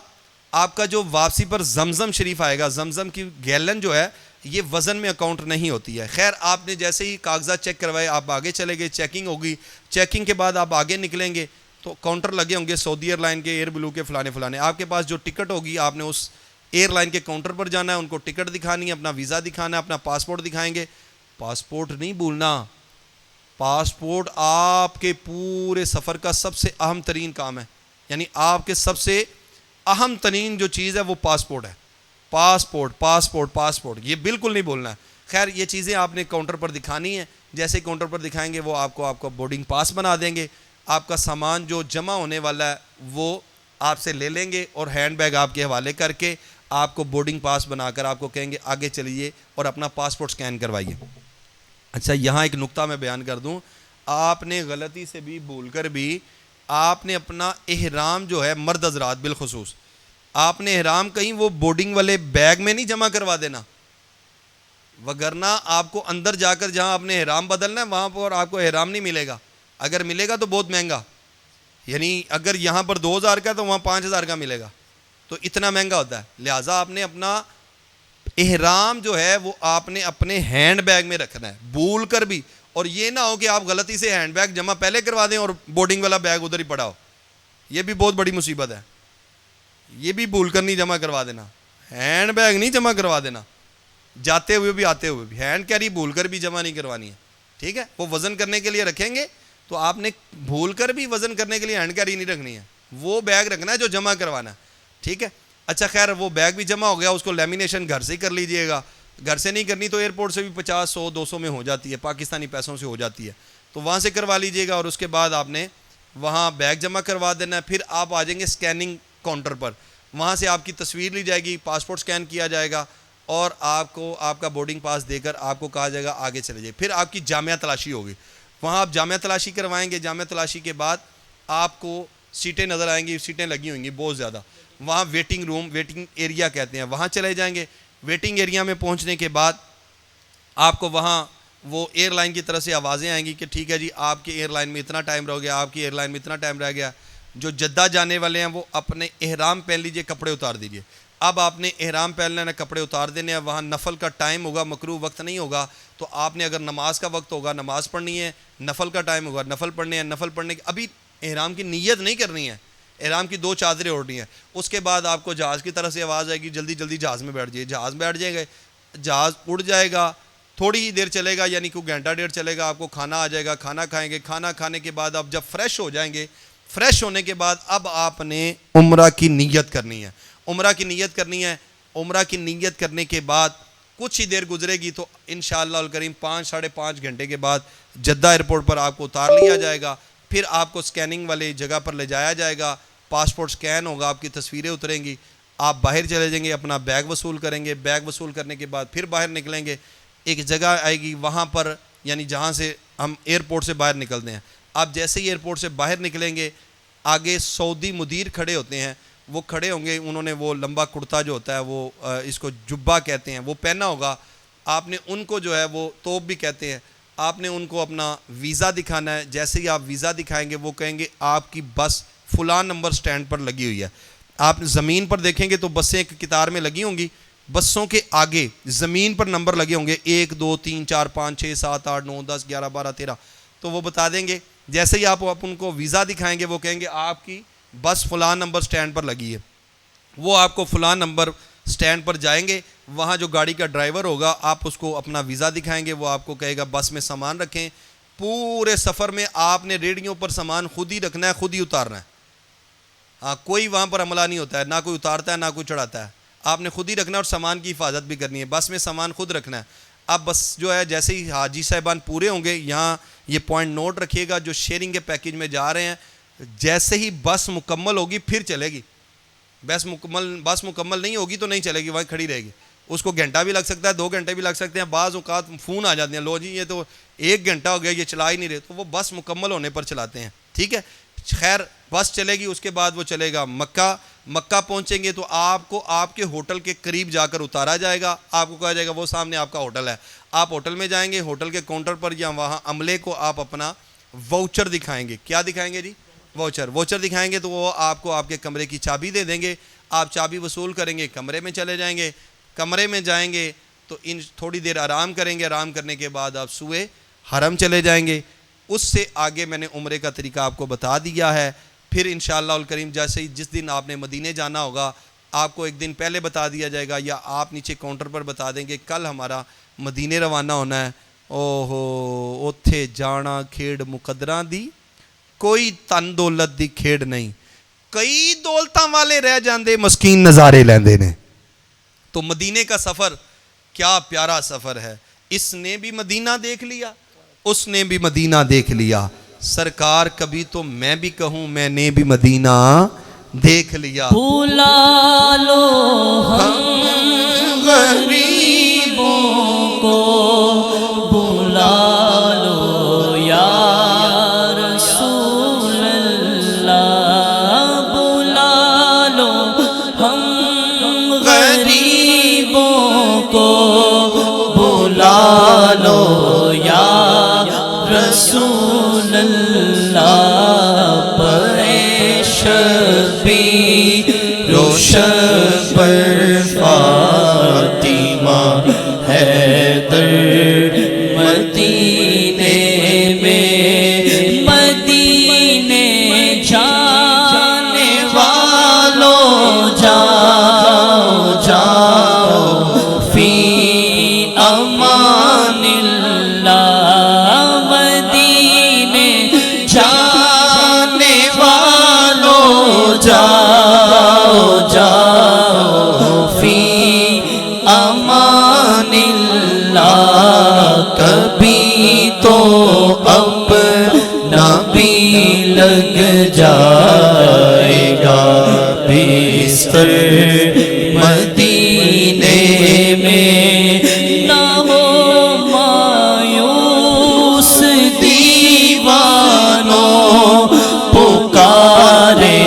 آپ کا جو واپسی پر زمزم شریف آئے گا، زمزم کی گیلن جو ہے یہ وزن میں اکاؤنٹ نہیں ہوتی ہے. خیر آپ نے جیسے ہی کاغذات چیک کروائے آپ آگے چلے گئے، چیکنگ ہوگی، چیکنگ کے بعد آپ آگے نکلیں گے تو کاؤنٹر لگے ہوں گے سعودی ایئر لائن کے، ایئر بلو کے، فلانے. آپ کے پاس جو ٹکٹ ہوگی آپ نے اس ایئر لائن کے کاؤنٹر پر جانا ہے، ان کو ٹکٹ دکھانی ہے، اپنا ویزا دکھانا ہے، اپنا پاسپورٹ دکھائیں گے. پاسپورٹ نہیں بھولنا، پاسپورٹ آپ کے پورے سفر کا سب سے اہم ترین کام ہے. یعنی آپ کے سب سے اہم ترین جو چیز ہے وہ پاسپورٹ ہے. پاسپورٹ یہ بالکل نہیں بولنا ہے. خیر یہ چیزیں آپ نے کاؤنٹر پر دکھانی ہیں. جیسے کاؤنٹر پر دکھائیں گے وہ آپ کو بورڈنگ پاس بنا دیں گے. آپ کا سامان جو جمع ہونے والا ہے وہ آپ سے لے لیں گے اور ہینڈ بیگ آپ کے حوالے کر کے آپ کو بورڈنگ پاس بنا کر آپ کو کہیں گے آگے چلیے اور اپنا پاسپورٹ سکین کروائیے. اچھا یہاں ایک نقطہ میں بیان کر دوں، آپ نے غلطی سے بھی بھول کر بھی آپ نے اپنا احرام جو ہے، مرد حضرات بالخصوص، آپ نے احرام کہیں وہ بورڈنگ والے بیگ میں نہیں جمع کروا دینا، وگرنہ آپ کو اندر جا کر جہاں آپ نے احرام بدلنا ہے وہاں پر آپ کو احرام نہیں ملے گا. اگر ملے گا تو بہت مہنگا، یعنی اگر یہاں پر 2000 کا تو وہاں 5000 کا ملے گا، تو اتنا مہنگا ہوتا ہے. لہٰذا آپ نے اپنا احرام جو ہے وہ آپ نے اپنے ہینڈ بیگ میں رکھنا ہے بھول کر بھی. اور یہ نہ ہو کہ آپ غلطی سے ہینڈ بیگ جمع پہلے کروا دیں اور بورڈنگ والا بیگ ادھر ہی پڑا ہو. یہ بھی بہت بڑی مصیبت ہے. یہ بھی بھول کر نہیں جمع کروا دینا، ہینڈ بیگ نہیں جمع کروا دینا. جاتے ہوئے بھی آتے ہوئے بھی. ہینڈ کیری بھول کر بھی جمع نہیں کروانی ہے, ٹھیک ہے. وہ وزن کرنے کے لیے رکھیں گے تو آپ نے بھول کر بھی وزن کرنے کے لیے ہینڈ کیری نہیں رکھنی ہے, وہ بیگ رکھنا ہے جو جمع کروانا ہے, ٹھیک ہے. اچھا خیر, وہ بیگ بھی جمع ہو گیا, اس کو لیمینیشن گھر سے ہی کر لیجئے گا. گھر سے نہیں کرنی تو ایئرپورٹ سے بھی 50 100 200 میں ہو جاتی ہے, پاکستانی پیسوں سے ہو جاتی ہے, تو وہاں سے کروا لیجئے گا. اور اس کے بعد آپ نے وہاں بیگ جمع کروا دینا ہے. پھر آپ آ جائیں گے اسکیننگ کاؤنٹر پر, وہاں سے آپ کی تصویر لی جائے گی, پاسپورٹ اسکین کیا جائے گا اور آپ کو آپ کا بورڈنگ پاس دے کر آپ کو کہا جائے گا آگے چلے جائے. پھر آپ کی جامعہ تلاشی ہوگی, وہاں آپ جامعہ تلاشی کروائیں گے. جامعہ تلاشی کے بعد آپ کو سیٹیں نظر آئیں گی, سیٹیں لگی ہوئیں گی بہت زیادہ. وہاں ویٹنگ روم, ویٹنگ ایریا کہتے ہیں, وہاں چلے جائیں گے. ویٹنگ ایریا میں پہنچنے کے بعد آپ کو وہاں وہ ایئر لائن کی طرف سے آوازیں آئیں گی کہ ٹھیک ہے جی, آپ کی ایئر لائن میں اتنا ٹائم رہ گیا, آپ کی ایئر لائن میں اتنا ٹائم رہ گیا. جو جدہ جانے والے ہیں وہ اپنے احرام پہن لیجئے, کپڑے اتار دیجئے. اب آپ نے احرام پہن لینا, کپڑے اتار دینے ہیں. وہاں نفل کا ٹائم ہوگا, مکروہ وقت نہیں ہوگا, تو آپ نے اگر نماز کا وقت ہوگا نماز پڑھنی ہے, نفل کا ٹائم ہوگا نفل پڑھنے ہیں. نفل پڑھنے کے ابھی احرام کی نیت نہیں کرنی ہے, احرام کی 2 چادریں اوڑھنی ہیں. اس کے بعد آپ کو جہاز کی طرف سے آواز آئے گی جلدی جلدی جہاز میں بیٹھ جائیے. جہاز بیٹھ جائیں گے, جہاز اڑ جائے گا, تھوڑی ہی دیر چلے گا, یعنی کوئی گھنٹہ ڈیڑھ چلے گا. آپ کو کھانا آ جائے گا, کھانا کھائیں گے. کھانا کھانے کے بعد آپ جب فریش ہو جائیں گے, فریش ہونے کے بعد اب آپ نے عمرہ کی نیت کرنی ہے. عمرہ کی نیت کرنی ہے. عمرہ کی نیت کرنے کے بعد کچھ ہی دیر گزرے گی تو انشاءاللہ الکریم 5 ساڑھے 5 گھنٹے کے بعد جدہ ایئرپورٹ پر آپ کو اتار لیا جائے گا. پھر آپ کو سکیننگ والے جگہ پر لے جایا جائے گا, پاسپورٹ سکین ہوگا, آپ کی تصویریں اتریں گی. آپ باہر چلے جائیں گے, اپنا بیگ وصول کریں گے. بیگ وصول کرنے کے بعد پھر باہر نکلیں گے. ایک جگہ آئے گی وہاں پر, یعنی جہاں سے ہم ایئرپورٹ سے باہر نکلتے ہیں. آپ جیسے ہی ایئرپورٹ سے باہر نکلیں گے, آگے سعودی مدیر کھڑے ہوتے ہیں, وہ کھڑے ہوں گے. انہوں نے وہ لمبا کرتا جو ہوتا ہے وہ اس کو جبہ کہتے ہیں, وہ پہنا ہوگا. آپ نے ان کو جو ہے وہ توپ بھی کہتے ہیں, آپ نے ان کو اپنا ویزا دکھانا ہے. جیسے ہی آپ ویزا دکھائیں گے وہ کہیں گے آپ کی بس فلاں نمبر سٹینڈ پر لگی ہوئی ہے. آپ زمین پر دیکھیں گے تو بسیں ایک قطار میں لگی ہوں گی, بسوں کے آگے زمین پر نمبر لگے ہوں گے 1 2 3 4 5 6 7 8 9 10 11 12 13, تو وہ بتا دیں گے. جیسے ہی آپ ان کو ویزا دکھائیں گے وہ کہیں گے آپ کی بس فلاں نمبر سٹینڈ پر لگی ہے. وہ آپ کو فلاں نمبر سٹینڈ پر جائیں گے. وہاں جو گاڑی کا ڈرائیور ہوگا, آپ اس کو اپنا ویزا دکھائیں گے, وہ آپ کو کہے گا بس میں سامان رکھیں. پورے سفر میں آپ نے ریڑھیوں پر سامان خود ہی رکھنا ہے, خود ہی اتارنا ہے. ہاں, کوئی وہاں پر عملہ نہیں ہوتا ہے, نہ کوئی اتارتا ہے نہ کوئی چڑھاتا ہے. آپ نے خود ہی رکھنا ہے اور سامان کی حفاظت بھی کرنی ہے. بس میں سامان خود رکھنا ہے. اب بس جو ہے جیسے ہی حاجی صاحبان پورے ہوں گے, یہاں یہ پوائنٹ نوٹ رکھیے گا, جو شیئرنگ کے پیکیج میں جا رہے ہیں, جیسے ہی بس مکمل ہوگی پھر چلے گی. بس مکمل نہیں ہوگی تو نہیں چلے گی, وہیں کھڑی رہے گی. اس کو گھنٹہ بھی لگ سکتا ہے, 2 گھنٹے بھی لگ سکتے ہیں. بعض اوقات فون آ جاتے ہیں, لو جی یہ تو 1 گھنٹہ ہو گیا یہ چلا ہی نہیں رہے, تو وہ بس مکمل ہونے پر چلاتے ہیں, ٹھیک ہے. خیر, بس چلے گی. اس کے بعد وہ چلے گا مکہ. مکہ پہنچیں گے تو آپ کو آپ کے ہوٹل کے قریب جا کر اتارا جائے گا. آپ کو کہا جائے گا وہ سامنے آپ کا ہوٹل ہے. آپ ہوٹل میں جائیں گے, ہوٹل کے کاؤنٹر پر یا وہاں عملے کو آپ اپنا واؤچر دکھائیں گے. کیا دکھائیں گے جی؟ واؤچر دکھائیں گے تو وہ آپ کو آپ کے کمرے کی چابی دے دیں گے. آپ چابی وصول کریں گے, کمرے میں چلے جائیں گے. کمرے میں جائیں گے تو تھوڑی دیر آرام کریں گے. آرام کرنے کے بعد آپ سوئے حرم چلے جائیں گے. اس سے آگے میں نے عمرے کا طریقہ آپ کو بتا دیا ہے. پھر انشاءاللہ الکریم جیسے ہی جس دن آپ نے مدینے جانا ہوگا, آپ کو ایک دن پہلے بتا دیا جائے گا, یا آپ نیچے کاؤنٹر پر بتا دیں گے کل ہمارا مدینے روانہ ہونا ہے. اوہو, اوتھے جانا کھیڑ مقدراں دی, کوئی تن دولت دی کھیڑ نہیں. کئی دولتاں والے رہ جاندے, مسکین نظارے لیندے نے. تو مدینے کا سفر کیا پیارا سفر ہے. اس نے بھی مدینہ دیکھ لیا, اس نے بھی مدینہ دیکھ لیا. سرکار کبھی تو میں بھی کہوں میں نے بھی مدینہ دیکھ لیا. بلا لو ہم غریبوں کو, بلا لو یا رسول اللہ, بلا لو ہم غریبوں کو, بلا لو یا رسول اللہ. شبی روشن پر فاطمہ حیدر مدینے میں, مدینے جانے والوں جاؤ جاؤ فی امان اللہ مدینے جانے والوں جاؤ جاؤ فی امان اللہ کبھی تو اپنا بھی لگ جائے گا بستر مدینے میں نہ ہو مایوس دیوانوں پکارے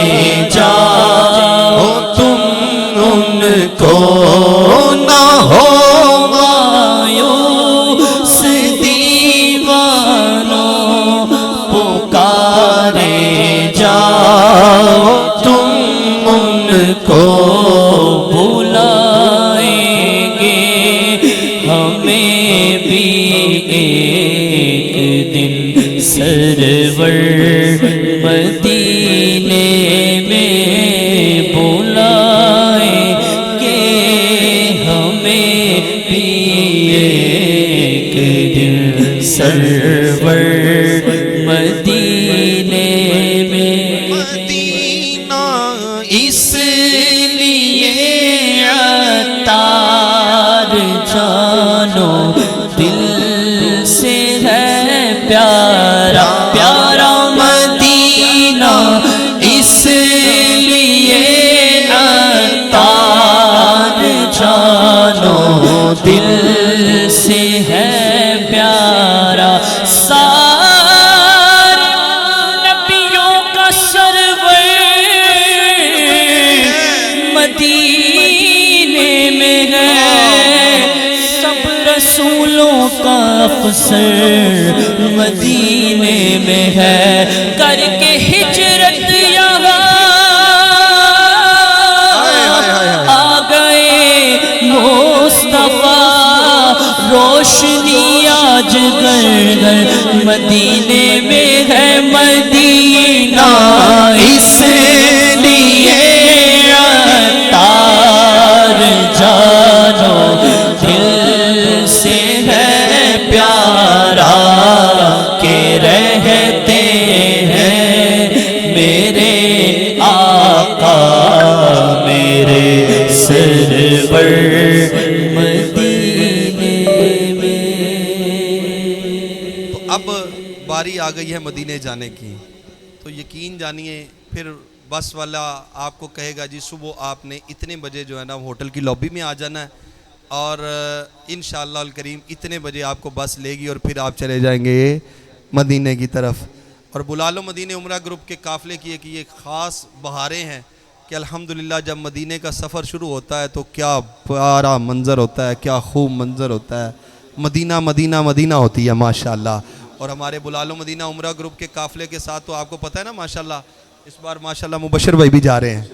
جاؤ تم ان کو نہ ہو مایوس دیوانوں پکارے جاؤ تم ان کو بلائیں گے ہمیں بھی ایک دن سرور مدینے میں بلائیں گے ہمیں بھی ایک دن سرور مدینے میں مدینہ اس لیے عطار جانو دل سے ہے پیارا پیارا مدینہ اس لیے عطار جانو دل سے ہے پیارا سارے نبیوں کا سرور مدینے میں ہے سب رسولوں کا افسر مدینے میں ہے کر کے ہجرت یہاں آ گئے مصطفیٰ روشنی آج گھر گھر مدینے میں ہے مدینہ اس لیے عطار جانو دل سے ہے پیارا کہ رہتے ہیں میرے آقا میرے سرور مدینے میں تو اب باری آ گئی ہے مدینے جانے کی، تو یقین جانیے پھر بس والا آپ کو کہے گا جی صبح آپ نے اتنے بجے جو ہے نا ہوٹل کی لابی میں آ جانا ہے اور انشاءاللہ الکریم اتنے بجے آپ کو بس لے گی اور پھر آپ چلے جائیں گے مدینے کی طرف. اور بلا لو مدینے عمرہ گروپ کے قافلے کی ایک یہ خاص بہاریں ہیں کہ الحمدللہ جب مدینے کا سفر شروع ہوتا ہے تو کیا پیارا منظر ہوتا ہے، کیا خوب منظر ہوتا ہے. مدینہ مدینہ مدینہ ہوتی ہے ماشاءاللہ. اور ہمارے بلالو مدینہ عمرہ گروپ کے قافلے کے ساتھ تو آپ کو پتہ ہے نا ماشاءاللہ اس بار ماشاءاللہ مبشر بھائی بھی جا رہے ہیں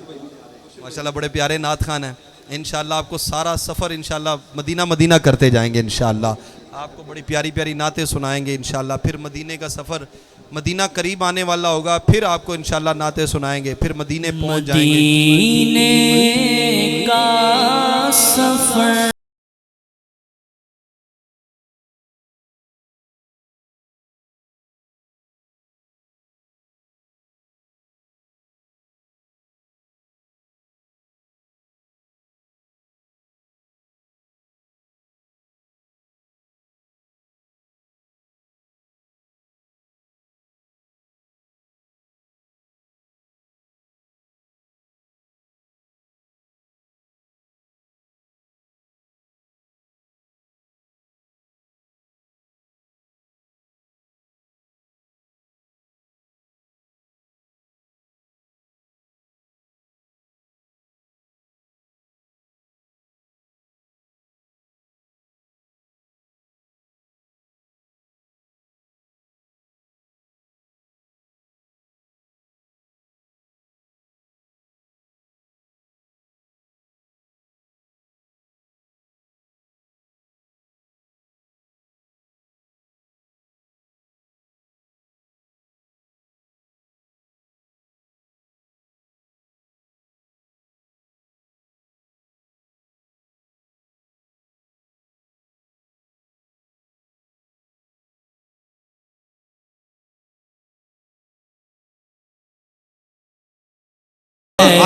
ماشاءاللہ، بڑے پیارے نعت خان ہیں. انشاءاللہ آپ کو سارا سفر انشاءاللہ مدینہ مدینہ کرتے جائیں گے انشاءاللہ. آپ کو بڑی پیاری پیاری نعتیں سنائیں گے انشاءاللہ. پھر مدینے کا سفر مدینہ قریب آنے والا ہوگا، پھر آپ کو انشاءاللہ نعتیں سنائیں گے، پھر مدینے پہنچ جائیں گے. مدینے کا سفر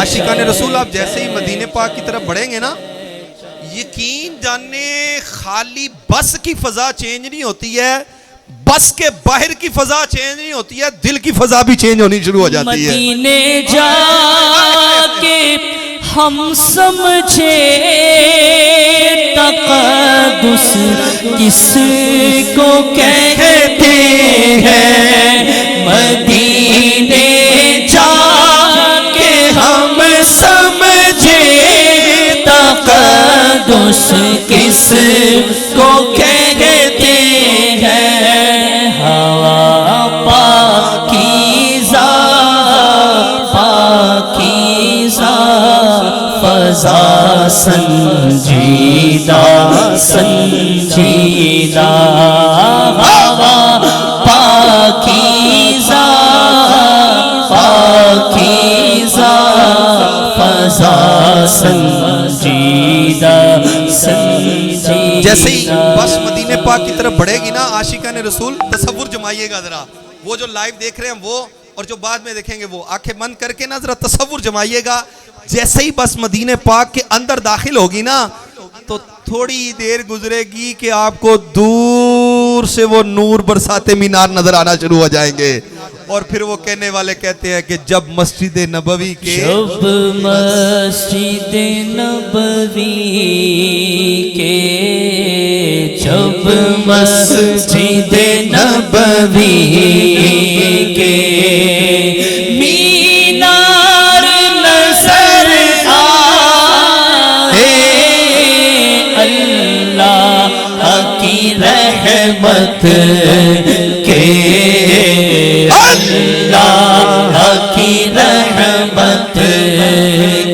عاشقان رسول آپ جیسے ہی مدینے پاک کی طرف بڑھیں گے نا، یقین جاننے خالی بس کی فضا چینج نہیں ہوتی ہے، بس کے باہر کی فضا چینج نہیں ہوتی ہے، دل کی فضا بھی چینج ہونی شروع ہو جاتی ہے۔ مدینے جا کے ہم سمجھے تقدس کس کو کہتے ہیں، مدینے جا کے ہم سمجھے تقدس کس کو کہتے ہیں، ہوا پاکیزہ پاکیزہ فضا سنجیدہ سنجیدہ، ہوا پاکیزہ پاکیزہ فضا سنجیدہ سنجیدہ۔ جیسے ہی بس مدینے پاک کی طرف بڑھے گی نا عاشقان رسول، تصور جمائیے گا ذرا، وہ جو لائیو دیکھ رہے ہیں وہ اور جو بعد میں دیکھیں گے وہ، آنکھیں بند کر کے نا ذرا تصور جمائیے گا، جیسے ہی بس مدینے پاک کے اندر داخل ہوگی نا تو تھوڑی دیر گزرے گی کہ آپ کو دور سے وہ نور برساتے مینار نظر آنا شروع ہو جائیں گے، اور پھر وہ کہنے والے کہتے ہیں کہ جب مسجد نبوی کے جب مسجد نبوی کے جب مسجد نبوی کے مینار نظر آئے، اللہ کی رحمت کے اللہ کی رحمت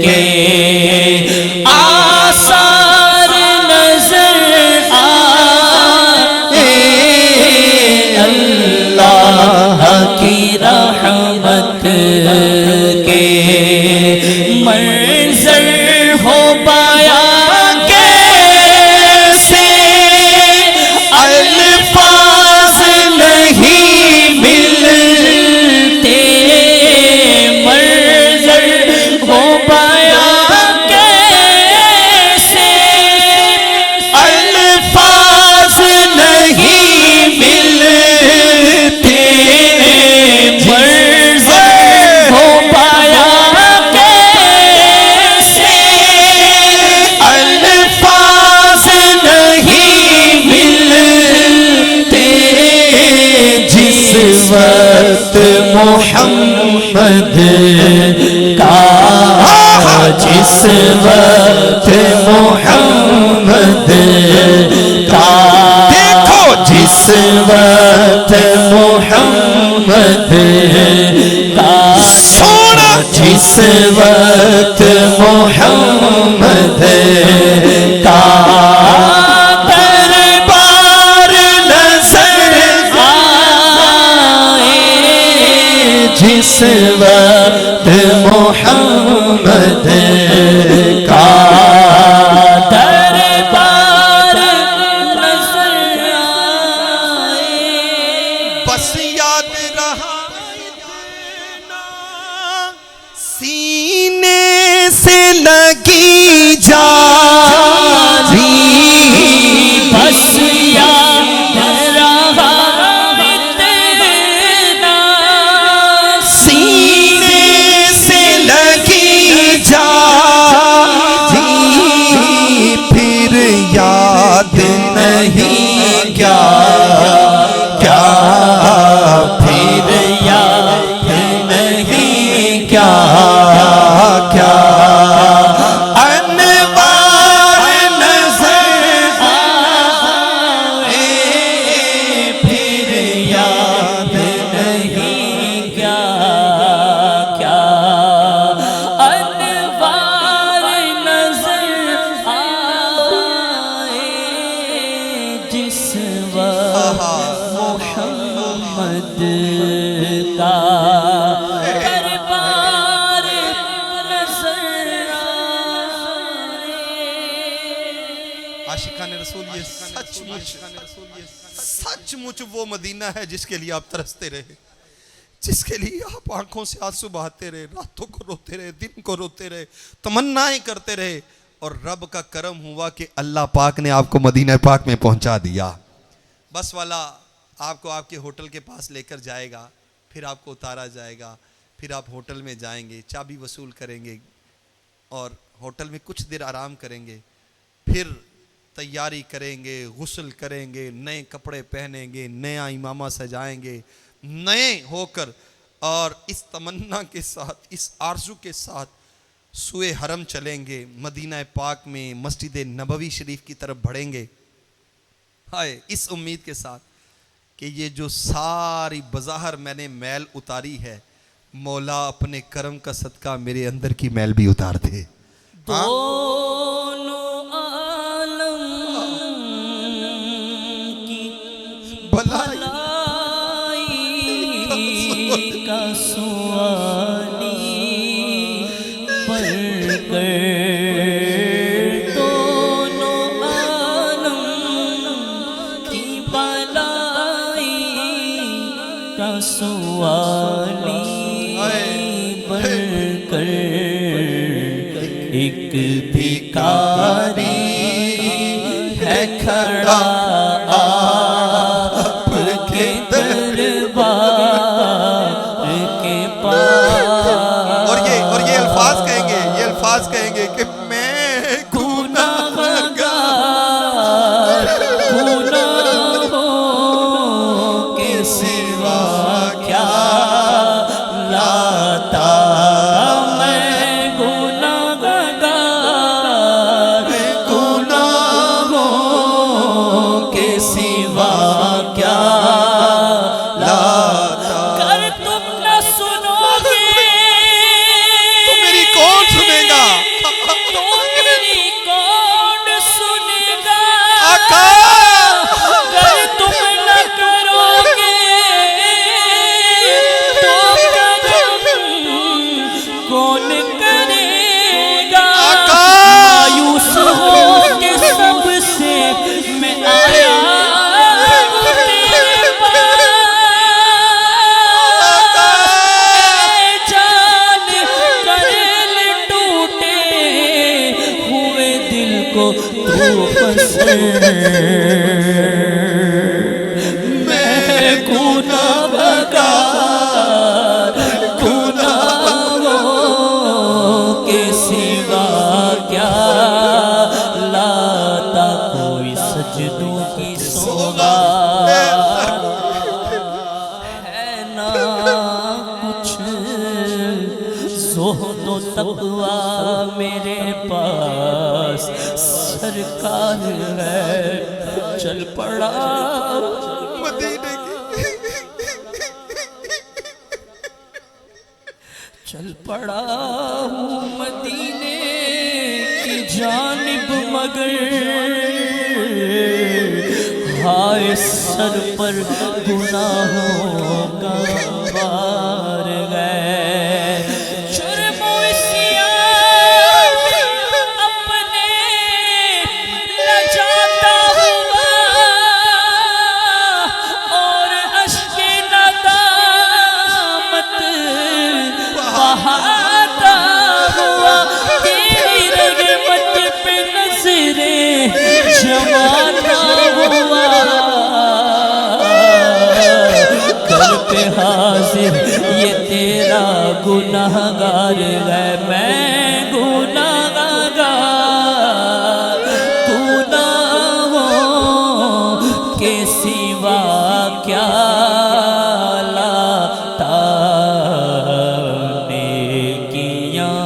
کے آثار نظر آئے، اللہ کی رحمت کے منظر ہو پایا کیسے الفاظ نہیں ملتے، منظر ہو پایا کیسے الفاظ نہیں ملتے، منظر ہو پایا کیسے الفاظ نہیں ملتے، جس وقت محمد کا جس وقت محمد کا دیکھو جس وقت محمد کا سونا جس وقت محمد کا دربار نظر آئے، جس وقت محمد کا دربار نظر آئے، بس یاد رہا اتنا سینے سے لگی جاری، بس یاد رہا اتنا سینے سے لگی جاری، پھر یاد نہیں کیا کیا، پھر یاد نہیں کیا کیا انوار نظر آئے، پھر یاد نہیں کیا کیا انوار نظر آئے، جس وقت محمد کا دربار نظر آئے۔ عاشقان رسول یہ سچ مچ وہ مدینہ ہے جس کے لیے آپ ترستے رہے، جس کے لیے آپ آنکھوں سے آنسو بہاتے رہے, راتوں کو روتے رہے, دن کو روتے رہے, تمنائیں کرتے رہے, اور رب کا کرم ہوا کہ اللہ پاک نے آپ کو مدینہ پاک میں پہنچا دیا. بس والا آپ کو آپ کے ہوٹل کے پاس لے کر جائے گا, پھر آپ کو اتارا جائے گا, پھر آپ ہوٹل میں جائیں گے, چابی وصول کریں گے اور ہوٹل میں کچھ دیر آرام کریں گے, پھر تیاری کریں گے, غسل کریں گے, نئے کپڑے پہنیں گے, نیا امامہ سجائیں گے, نئے ہو کر, اور اس تمنا کے ساتھ, اس آرزو کے ساتھ سوئے حرم چلیں گے, مدینہ پاک میں مسجد نبوی شریف کی طرف بڑھیں گے. ہائے, اس امید کے ساتھ کہ یہ جو ساری بظاہر میں نے میل اتاری ہے, مولا اپنے کرم کا صدقہ میرے اندر کی میل بھی اتار دے. دونوں عالم کی بھلائی کا سوالی بن کر, دونوں عالم کی بھلائی کا سوالی بن کر ایک بھکاری ہے کھڑا آپ کے دربار کے پاس, اور یہ الفاظ کہیں گے کہ میں گناہگار گناہوں کے سوا کیا لاتا, میں گناہگار گناہوں کے سوا کیا لاتا, کوئی سجدوں کی سوغات ہے نہ کچھ, زہد و تقویٰ میرے پاس سرکار ہے, چل پڑا مدینے کی, چل پڑا ہوں مدینے کی جانب, مگر ہائے سر پر گناہوں کا بار گئے, جرم و عصیان اپنے لجاتا ہوا اور اشک ندامت بہاتا ہوا, تیری رحمت پہ نظریں جماتا ہوا, گھر پہ حاضر یہ تیرا گناہگار ہے, میں گناہگار گناہوں کے سوا کیا لاتا, نیکیاں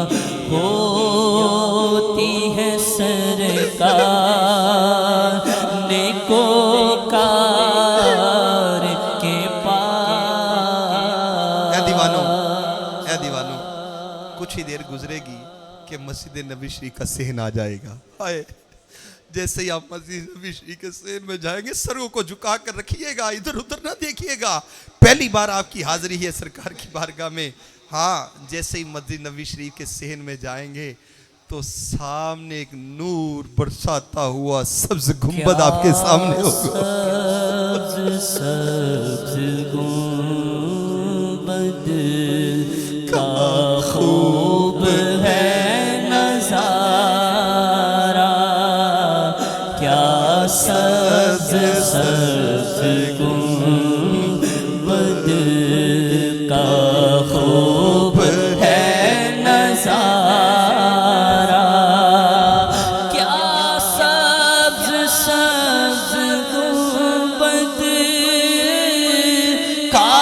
ہوتی ہے سرکار نیکوکار کے پاس. اے دیوانوں, کچھ ہی دیر گزرے گی کہ مسجد نبی شریف کا صحن آ جائے گا. ہائے, جیسے ہی آپ مسجد نبی شریف کے صحن میں جائیں گے, سروں کو جھکا کر رکھیے گا, ادھر ادھر نہ دیکھیے گا, پہلی بار آپ کی حاضری ہے سرکار کی بارگاہ میں. ہاں, جیسے ہی مسجد نبی شریف کے صحن میں جائیں گے تو سامنے ایک نور برساتا ہوا سبز گنبد آپ کے سامنے ہوگا. سبز گنبد قد کا خوب ہے نظارہ، کیا سبز سبز گنبد کا خوب ہے نظارہ، کیا سبز سبز گنبد کا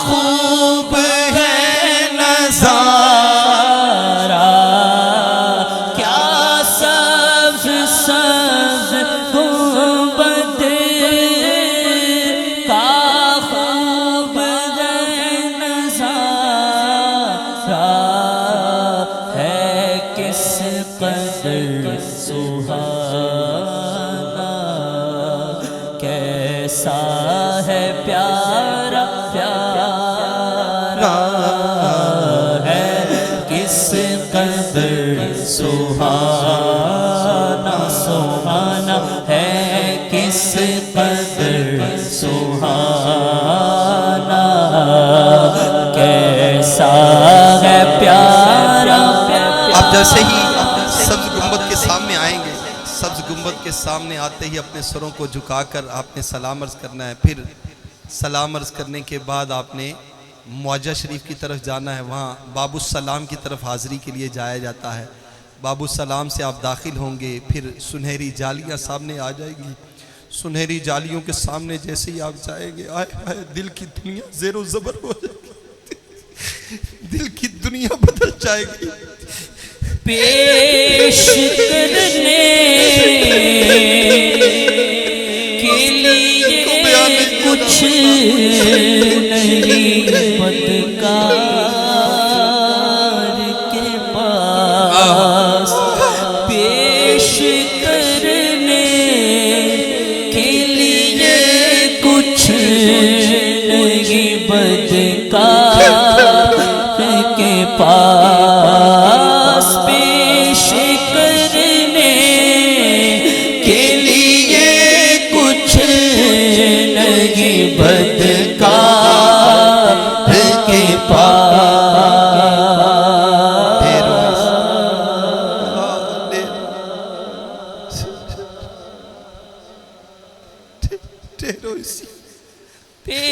خوب ہے نظارہ، کیا سبز سبز گنبد کا خوب ہے نظارہ، ہے کس قدر سہانا، کیسا ہے پیارا پیارا، ہے کس قدر سہانا سہانا، ہے کس قدر سہانا، کیسا ہے پیارا پیارا۔ آپ جیسے ہی سبز گنبد کے سامنے آئیں گے، سبز گنبد کے سامنے آتے ہی اپنے سروں کو جھکا کر آپ نے سلام عرض کرنا ہے۔ پھر سلام عرض کرنے کے بعد آپ نے معجہ شریف کی طرف جانا ہے، وہاں باب السلام کی طرف حاضری کے لیے جایا جاتا ہے۔ باب السلام سے آپ داخل ہوں گے، پھر سنہری جالیاں سامنے آ جائیں گی۔ سنہری جالیوں کے سامنے جیسے ہی آپ جائیں گے، آئے آئے دل کی دنیا زیر و زبر ہو جائے گی، دل کی دنیا بدل جائے گی۔ پیش کرنے کے لیے کچھ نہیں بدکار کے پاس، پیش کرنے کے لیے کچھ نہیں بدکار کے پاس، پیش کرنے کے لیے کچھ نہیں بدکار کے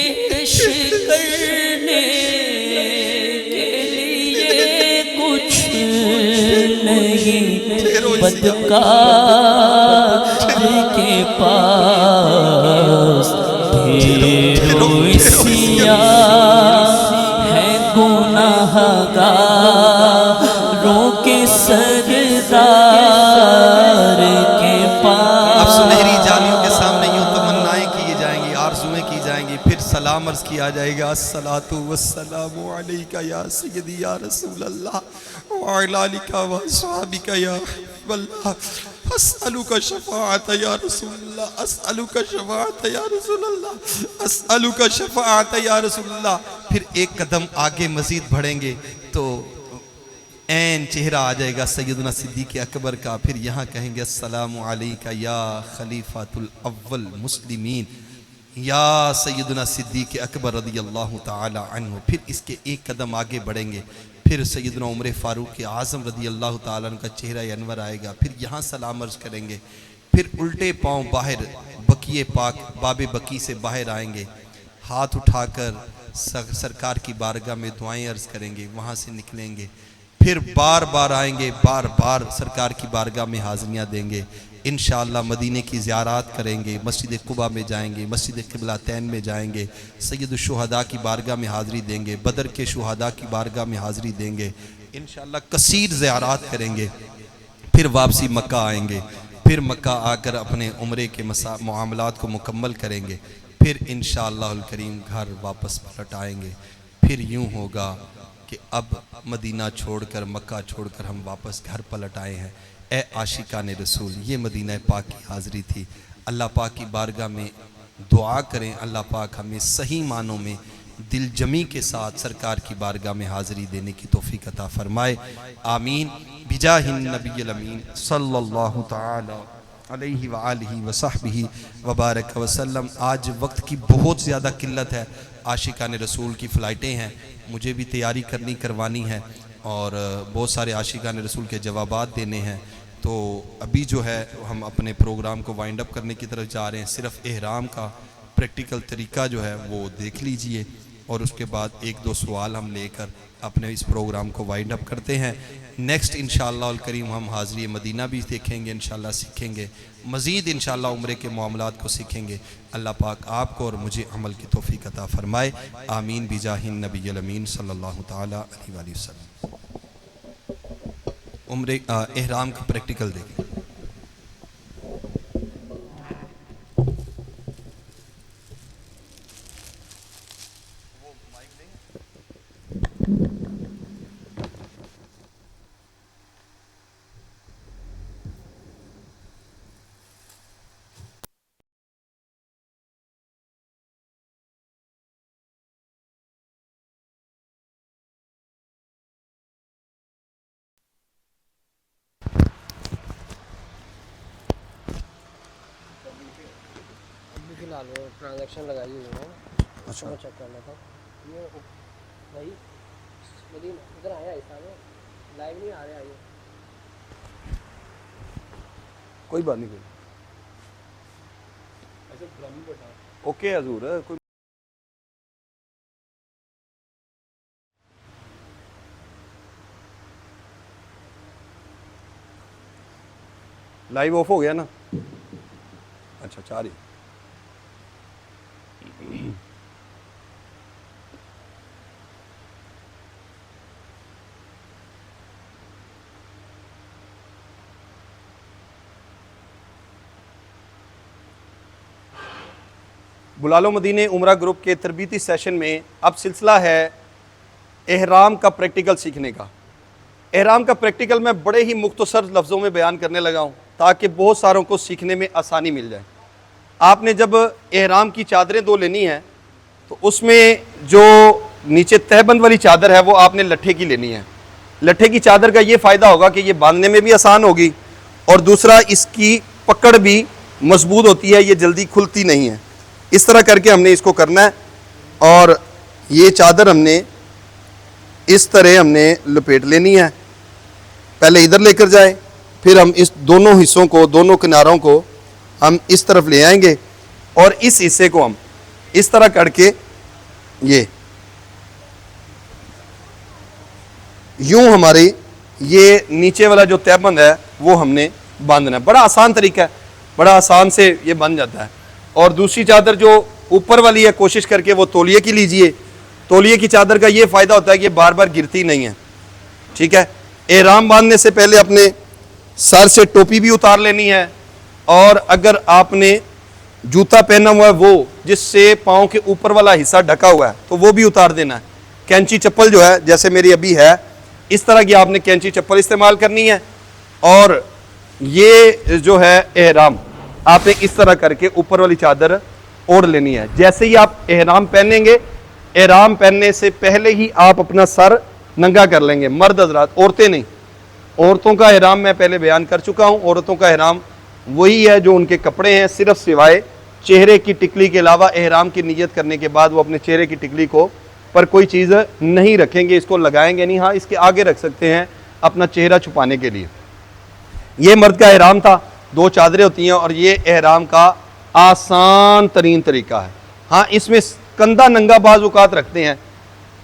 پیش کرنے کے لیے کچھ نہیں بدکار کے پاس، ڈھیروں سیاہ ہے گناہگاروں کے سردار کے پاس۔ اب سنہری جالیوں کے سامنے یوں تمنائیں کی جائیں گی، آرزویں کی جائیں گی، پھر سلام عرض کیا جائے گا، الصلاۃ والسلام علیک یا سیدی یا رسول اللہ وعلی آلک واصحابک یا حبیب اللہ، اسألک شفاعت یا رسول اللہ، اسألک شفاعت یا رسول اللہ، اسألک شفاعت یا رسول اللہ۔ پھر ایک قدم آگے مزید بڑھیں گے تو عین چہرہ آ جائے گا سیدنا صدیق اکبر کا، پھر یہاں کہیں گے السلام علیکہ یا خلیفۃ الاول مسلمین یا سیدنا صدیق اکبر رضی اللہ تعالی عنہ۔ پھر اس کے ایک قدم آگے بڑھیں گے، پھر سیدنا عمر فاروق اعظم رضی اللہ تعالیٰ عنہ کا چہرہ انور آئے گا، پھر یہاں سلام عرض کریں گے، پھر الٹے پاؤں باہر بقیع پاک باب بقیع سے باہر آئیں گے، ہاتھ اٹھا کر سرکار کی بارگاہ میں دعائیں عرض کریں گے، وہاں سے نکلیں گے، پھر بار بار آئیں گے، بار بار سرکار کی بارگاہ میں حاضریاں دیں گے، انشاءاللہ مدینے کی زیارات کریں گے، مسجد قباء میں جائیں گے، مسجد قبلتین میں جائیں گے، سید الشہداء کی بارگاہ میں حاضری دیں گے، بدر کے شہداء کی بارگاہ میں حاضری دیں گے، انشاءاللہ کثیر زیارات کریں گے، پھر واپسی مکہ آئیں گے، پھر مکہ آ کر اپنے عمرے کے معاملات کو مکمل کریں گے، پھر انشاءاللہ الکریم گھر واپس پلٹ آئیں گے۔ پھر یوں ہوگا کہ اب مدینہ چھوڑ کر مکہ چھوڑ کر ہم واپس گھر پلٹ آئے ہیں۔ اے عاشقان رسول، یہ مدینہ پاک کی حاضری تھی۔ اللہ پاک کی بارگاہ میں دعا کریں، اللہ پاک ہمیں صحیح معنوں میں دل جمی کے ساتھ سرکار کی بارگاہ میں حاضری دینے کی توفیق عطا فرمائے، آمین بجاہ النبی الامین صلی اللہ تعالی علیہ وآلہ وصحبہ وبارک وسلم۔ آج وقت کی بہت زیادہ قلت ہے، عاشقان رسول کی فلائٹیں ہیں، مجھے بھی تیاری کروانی ہے اور بہت سارے عاشقان رسول کے جوابات دینے ہیں. تو ابھی جو ہے ہم اپنے پروگرام کو وائنڈ اپ کرنے کی طرف جا رہے ہیں. صرف احرام کا پریکٹیکل طریقہ جو ہے وہ دیکھ لیجئے اور اس کے بعد ایک دو سوال ہم لے کر اپنے اس پروگرام کو وائنڈ اپ کرتے ہیں. نیکسٹ انشاءاللہ الکریم ہم حاضری مدینہ بھی دیکھیں گے، انشاءاللہ سیکھیں گے، مزید انشاءاللہ عمرے کے معاملات کو سیکھیں گے. اللہ پاک آپ کو اور مجھے عمل کی توفیق عطا فرمائے. آمین بجاہ النبی الامین صلی اللہ تعالی علیہ وآلہ وسلم. عمرے احرام کا پریکٹیکل دیکھیں. فی الحال وہ ٹرانزیکشن لگائی ہوئی ہے. اچھا وہ چیک کرنا تھا. یہ بھائی مدینہ ادھر آیا اس میں لائیو نہیں آ رہے. آئیے کوئی بات نہیں. اوکے حضور کوئی لائیو آف ہو گیا نا. اچھا 4 ہی. بلال و مدینہ عمرہ گروپ کے تربیتی سیشن میں اب سلسلہ ہے احرام کا پریکٹیکل سیکھنے کا. احرام کا پریکٹیکل میں بڑے ہی مختصر لفظوں میں بیان کرنے لگا ہوں تاکہ بہت ساروں کو سیکھنے میں آسانی مل جائے. آپ نے جب احرام کی چادریں 2 لینی ہیں تو اس میں جو نیچے تہبند والی چادر ہے وہ آپ نے لٹھے کی لینی ہے. لٹھے کی چادر کا یہ فائدہ ہوگا کہ یہ باندھنے میں بھی آسان ہوگی اور دوسرا اس کی پکڑ بھی مضبوط ہوتی ہے، یہ جلدی کھلتی نہیں ہے. اس طرح کر کے ہم نے اس کو کرنا ہے اور یہ چادر ہم نے اس طرح لپیٹ لینی ہے. پہلے ادھر لے کر جائیں، پھر ہم اس دونوں حصوں کو، دونوں کناروں کو ہم اس طرف لے آئیں گے اور اس حصے کو ہم اس طرح کر کے یہ یوں ہماری یہ نیچے والا جو تہبند ہے وہ ہم نے باندھنا ہے. بڑا آسان طریقہ ہے، بڑا آسان سے یہ بن جاتا ہے. اور دوسری چادر جو اوپر والی ہے کوشش کر کے وہ تولیے کی لیجئے. تولیے کی چادر کا یہ فائدہ ہوتا ہے کہ یہ بار بار گرتی نہیں ہے. ٹھیک ہے. احرام باندھنے سے پہلے اپنے سر سے ٹوپی بھی اتار لینی ہے اور اگر آپ نے جوتا پہنا ہوا ہے وہ جس سے پاؤں کے اوپر والا حصہ ڈھکا ہوا ہے تو وہ بھی اتار دینا ہے. کینچی چپل جو ہے جیسے میری ابھی ہے اس طرح کی آپ نے کینچی چپل استعمال کرنی ہے اور یہ جو ہے احرام آپ نے اس طرح کر کے اوپر والی چادر اوڑھ لینی ہے. جیسے ہی آپ احرام پہنیں گے، احرام پہننے سے پہلے ہی آپ اپنا سر ننگا کر لیں گے. مرد حضرات، عورتیں نہیں. عورتوں کا احرام میں پہلے بیان کر چکا ہوں. عورتوں کا احرام وہی ہے جو ان کے کپڑے ہیں، صرف سوائے چہرے کی ٹکلی کے علاوہ. احرام کی نیت کرنے کے بعد وہ اپنے چہرے کی ٹکلی کو پر کوئی چیز نہیں رکھیں گے، اس کو لگائیں گے نہیں. ہاں اس کے آگے رکھ سکتے ہیں اپنا چہرہ چھپانے کے لیے. یہ مرد کا احرام تھا. 2 چادریں ہوتی ہیں اور یہ احرام کا آسان ترین طریقہ ہے. ہاں اس میں کندھا ننگا بعض اوقات رکھتے ہیں،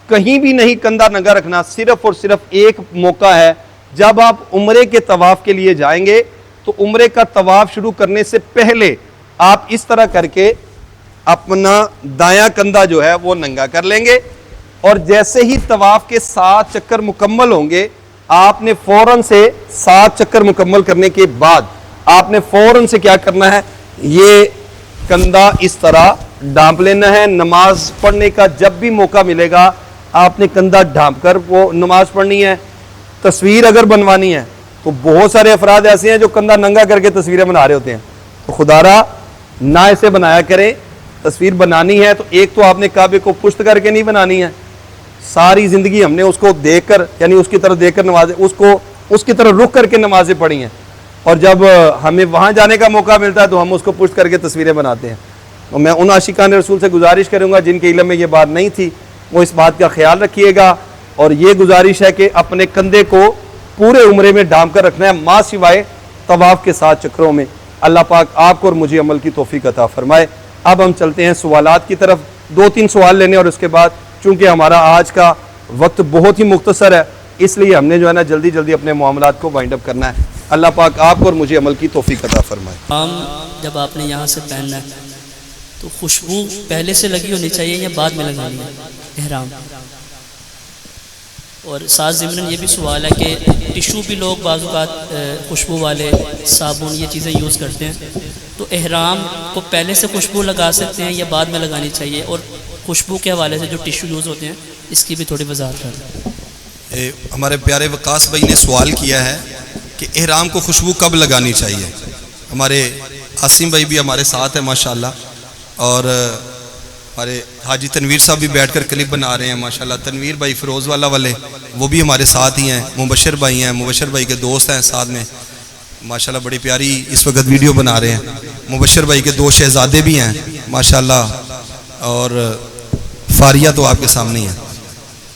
کہیں بھی نہیں کندھا ننگا رکھنا. صرف اور صرف ایک موقع ہے جب آپ عمرے کے طواف کے لیے جائیں گے تو عمرے کا طواف شروع کرنے سے پہلے آپ اس طرح کر کے اپنا دایاں کندھا جو ہے وہ ننگا کر لیں گے اور جیسے ہی طواف کے 7 چکر مکمل ہوں گے آپ نے فوراً سے 7 چکر مکمل کرنے کے بعد آپ نے فوراً سے کیا کرنا ہے، یہ کندھا اس طرح ڈھانپ لینا ہے. نماز پڑھنے کا جب بھی موقع ملے گا آپ نے کندھا ڈھانپ کر وہ نماز پڑھنی ہے. تصویر اگر بنوانی ہے تو بہت سارے افراد ایسے ہیں جو کندھا ننگا کر کے تصویریں بنا رہے ہوتے ہیں، تو خدا را نہ اسے بنایا کریں. تصویر بنانی ہے تو ایک تو آپ نے کعبے کو پشت کر کے نہیں بنانی ہے، ساری زندگی ہم نے اس کو دیکھ کر یعنی اس کی طرف دیکھ کر نمازیں اس کی طرف رخ کر کے نمازیں پڑھی ہیں اور جب ہمیں وہاں جانے کا موقع ملتا ہے تو ہم اس کو پشت کر کے تصویریں بناتے ہیں. تو میں ان عاشقان رسول سے گزارش کروں گا جن کے علم میں یہ بات نہیں تھی، وہ اس بات کا خیال رکھیے گا، اور یہ گزارش ہے کہ اپنے کندھے کو پورے عمرے میں ڈھانپ کر رکھنا ہے، ماں سوائے طواف کے 7 چکروں میں۔ اللہ پاک آپ کو اور مجھے عمل کی توفیق عطا فرمائے۔ اب ہم چلتے ہیں سوالات کی طرف، 2-3 سوال لینے، اور اس کے بعد چونکہ ہمارا آج کا وقت بہت ہی مختصر ہے، اس لیے ہم نے جو ہے نا جلدی جلدی اپنے معاملات کو وائنڈ اپ کرنا ہے۔ اللہ پاک آپ کو اور مجھے عمل کی توفیق عطا فرمائے۔ جب آپ نے یہاں سے پہننا ہے تو خوشبو پہلے سے لگی ہونی چاہیے یا بعد میں لگانی ہے احرام؟ اور ساتھ ضمن یہ بھی سوال ہے کہ ٹشو بھی لوگ بعض اوقات خوشبو والے صابن یہ چیزیں یوز کرتے ہیں، تو احرام کو پہلے سے خوشبو لگا سکتے ہیں یا بعد میں لگانی چاہیے؟ اور خوشبو کے حوالے سے جو ٹشو یوز ہوتے ہیں اس کی بھی تھوڑی وضاحت کر دیں۔ ہمارے پیارے وقاص بھائی نے سوال کیا ہے کہ احرام کو خوشبو کب لگانی چاہیے۔ ہمارے عاصم بھائی بھی ہمارے ساتھ ہیں ماشاءاللہ، اور ہمارے حاجی تنویر صاحب بھی بیٹھ کر کلپ بنا رہے ہیں ماشاءاللہ۔ تنویر بھائی فیروز والا والے وہ بھی ہمارے ساتھ ہی ہیں، مبشر بھائی ہیں، مبشر بھائی کے دوست ہیں ساتھ میں ماشاءاللہ، بڑی پیاری اس وقت ویڈیو بنا رہے ہیں۔ مبشر بھائی کے 2 شہزادے بھی ہیں ماشاءاللہ، اور فاریہ تو آپ کے سامنے ہی ہیں۔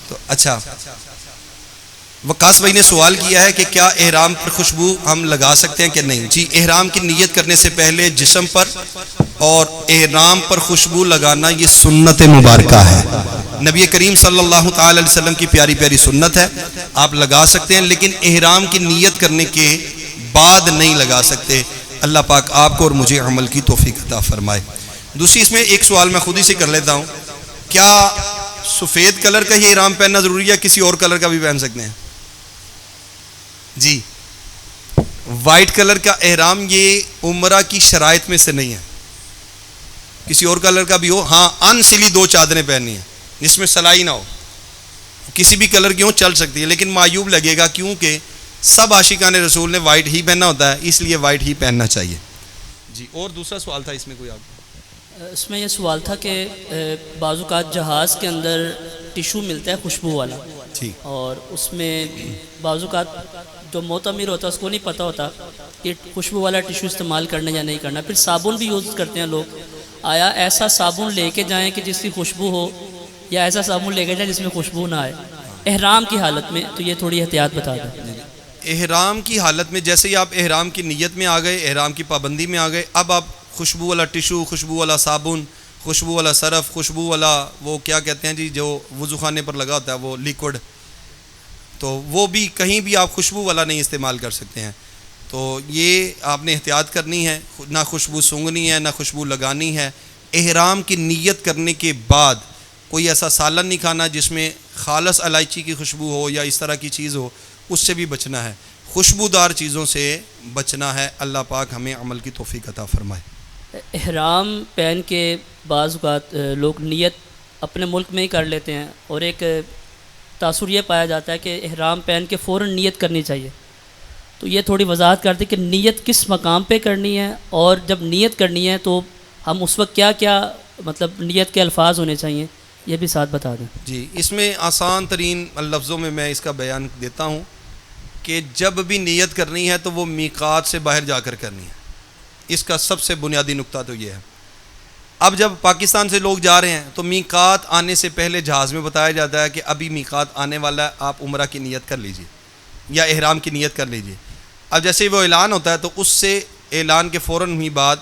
تو اچھا، وقاص بھائی نے سوال کیا ہے کہ کیا احرام پر خوشبو ہم لگا سکتے ہیں کہ نہیں؟ جی، احرام کی نیت کرنے سے پہلے جسم پر اور احرام پر خوشبو لگانا یہ سنت مبارکہ ہے، نبی کریم صلی اللہ تعالی علیہ وسلم کی پیاری پیاری سنت ہے، آپ لگا سکتے ہیں، لیکن احرام کی نیت کرنے کے بعد نہیں لگا سکتے۔ اللہ پاک آپ کو اور مجھے عمل کی توفیق عطا فرمائے۔ دوسری اس میں ایک سوال میں خود ہی سے کر لیتا ہوں، کیا سفید کلر کا ہی احرام پہننا ضروری ہے، کسی اور کلر کا بھی پہن سکتے ہیں؟ جی، وائٹ کلر کا احرام یہ عمرہ کی شرائط میں سے نہیں ہے، کسی اور کلر کا بھی ہو، ہاں ان سلی 2 چادریں پہننی ہیں جس میں سلائی نہ ہو، کسی بھی کلر کی ہو چل سکتی ہے، لیکن معیوب لگے گا کیونکہ سب عاشقان رسول نے وائٹ ہی پہننا ہوتا ہے، اس لیے وائٹ ہی پہننا چاہیے۔ جی، اور دوسرا سوال تھا اس میں کوئی آپ؟ اس میں یہ سوال تھا کہ بعض اوقات جہاز کے اندر ٹشو ملتا ہے خوشبو والا، ٹھیک، اور اس میں بعض اوقات جو معتمر ہوتا ہے اس کو نہیں پتہ ہوتا کہ خوشبو والا ٹشو استعمال کرنا یا نہیں کرنا، پھر صابن بھی یوز کرتے ہیں لوگ۔ آیا ایسا صابن لے کے جائیں کہ جس کی خوشبو ہو، یا ایسا صابن لے کے جائیں جس میں خوشبو نہ آئے احرام کی حالت میں؟ تو یہ تھوڑی احتیاط بتا دیں۔ احرام کی حالت میں جیسے ہی آپ احرام کی نیت میں آ گئے، احرام کی پابندی میں آ گئے، اب آپ خوشبو والا ٹشو، خوشبو والا صابن، خوشبو والا صرف، خوشبو والا وہ کیا کہتے ہیں جی جو وضو خانے پر لگا ہوتا ہے وہ لیکوڈ، تو وہ بھی کہیں بھی آپ خوشبو والا نہیں استعمال کر سکتے ہیں۔ تو یہ آپ نے احتیاط کرنی ہے، نہ خوشبو سونگھنی ہے نہ خوشبو لگانی ہے۔ احرام کی نیت کرنے کے بعد کوئی ایسا سالن نہیں کھانا جس میں خالص الائچی کی خوشبو ہو یا اس طرح کی چیز ہو، اس سے بھی بچنا ہے، خوشبودار چیزوں سے بچنا ہے۔ اللہ پاک ہمیں عمل کی توفیق عطا فرمائے۔ احرام پہن کے بعض اوقات لوگ نیت اپنے ملک میں ہی کر لیتے ہیں، اور ایک تاثر یہ پایا جاتا ہے کہ احرام پہن کے فوراً نیت کرنی چاہیے، تو یہ تھوڑی وضاحت کر دیں کہ نیت کس مقام پہ کرنی ہے، اور جب نیت کرنی ہے تو ہم اس وقت کیا کیا مطلب نیت کے الفاظ ہونے چاہیے، یہ بھی ساتھ بتا دیں۔ جی، اس میں آسان ترین لفظوں میں اس کا بیان دیتا ہوں کہ جب بھی نیت کرنی ہے تو وہ میقات سے باہر جا کر کرنی ہے، اس کا سب سے بنیادی نقطہ تو یہ ہے۔ اب جب پاکستان سے لوگ جا رہے ہیں تو میقات آنے سے پہلے جہاز میں بتایا جاتا ہے کہ ابھی میقات آنے والا ہے، آپ عمرہ کی نیت کر لیجئے یا احرام کی نیت کر لیجئے۔ اب جیسے وہ اعلان ہوتا ہے تو اس سے اعلان کے فوراً ہی بعد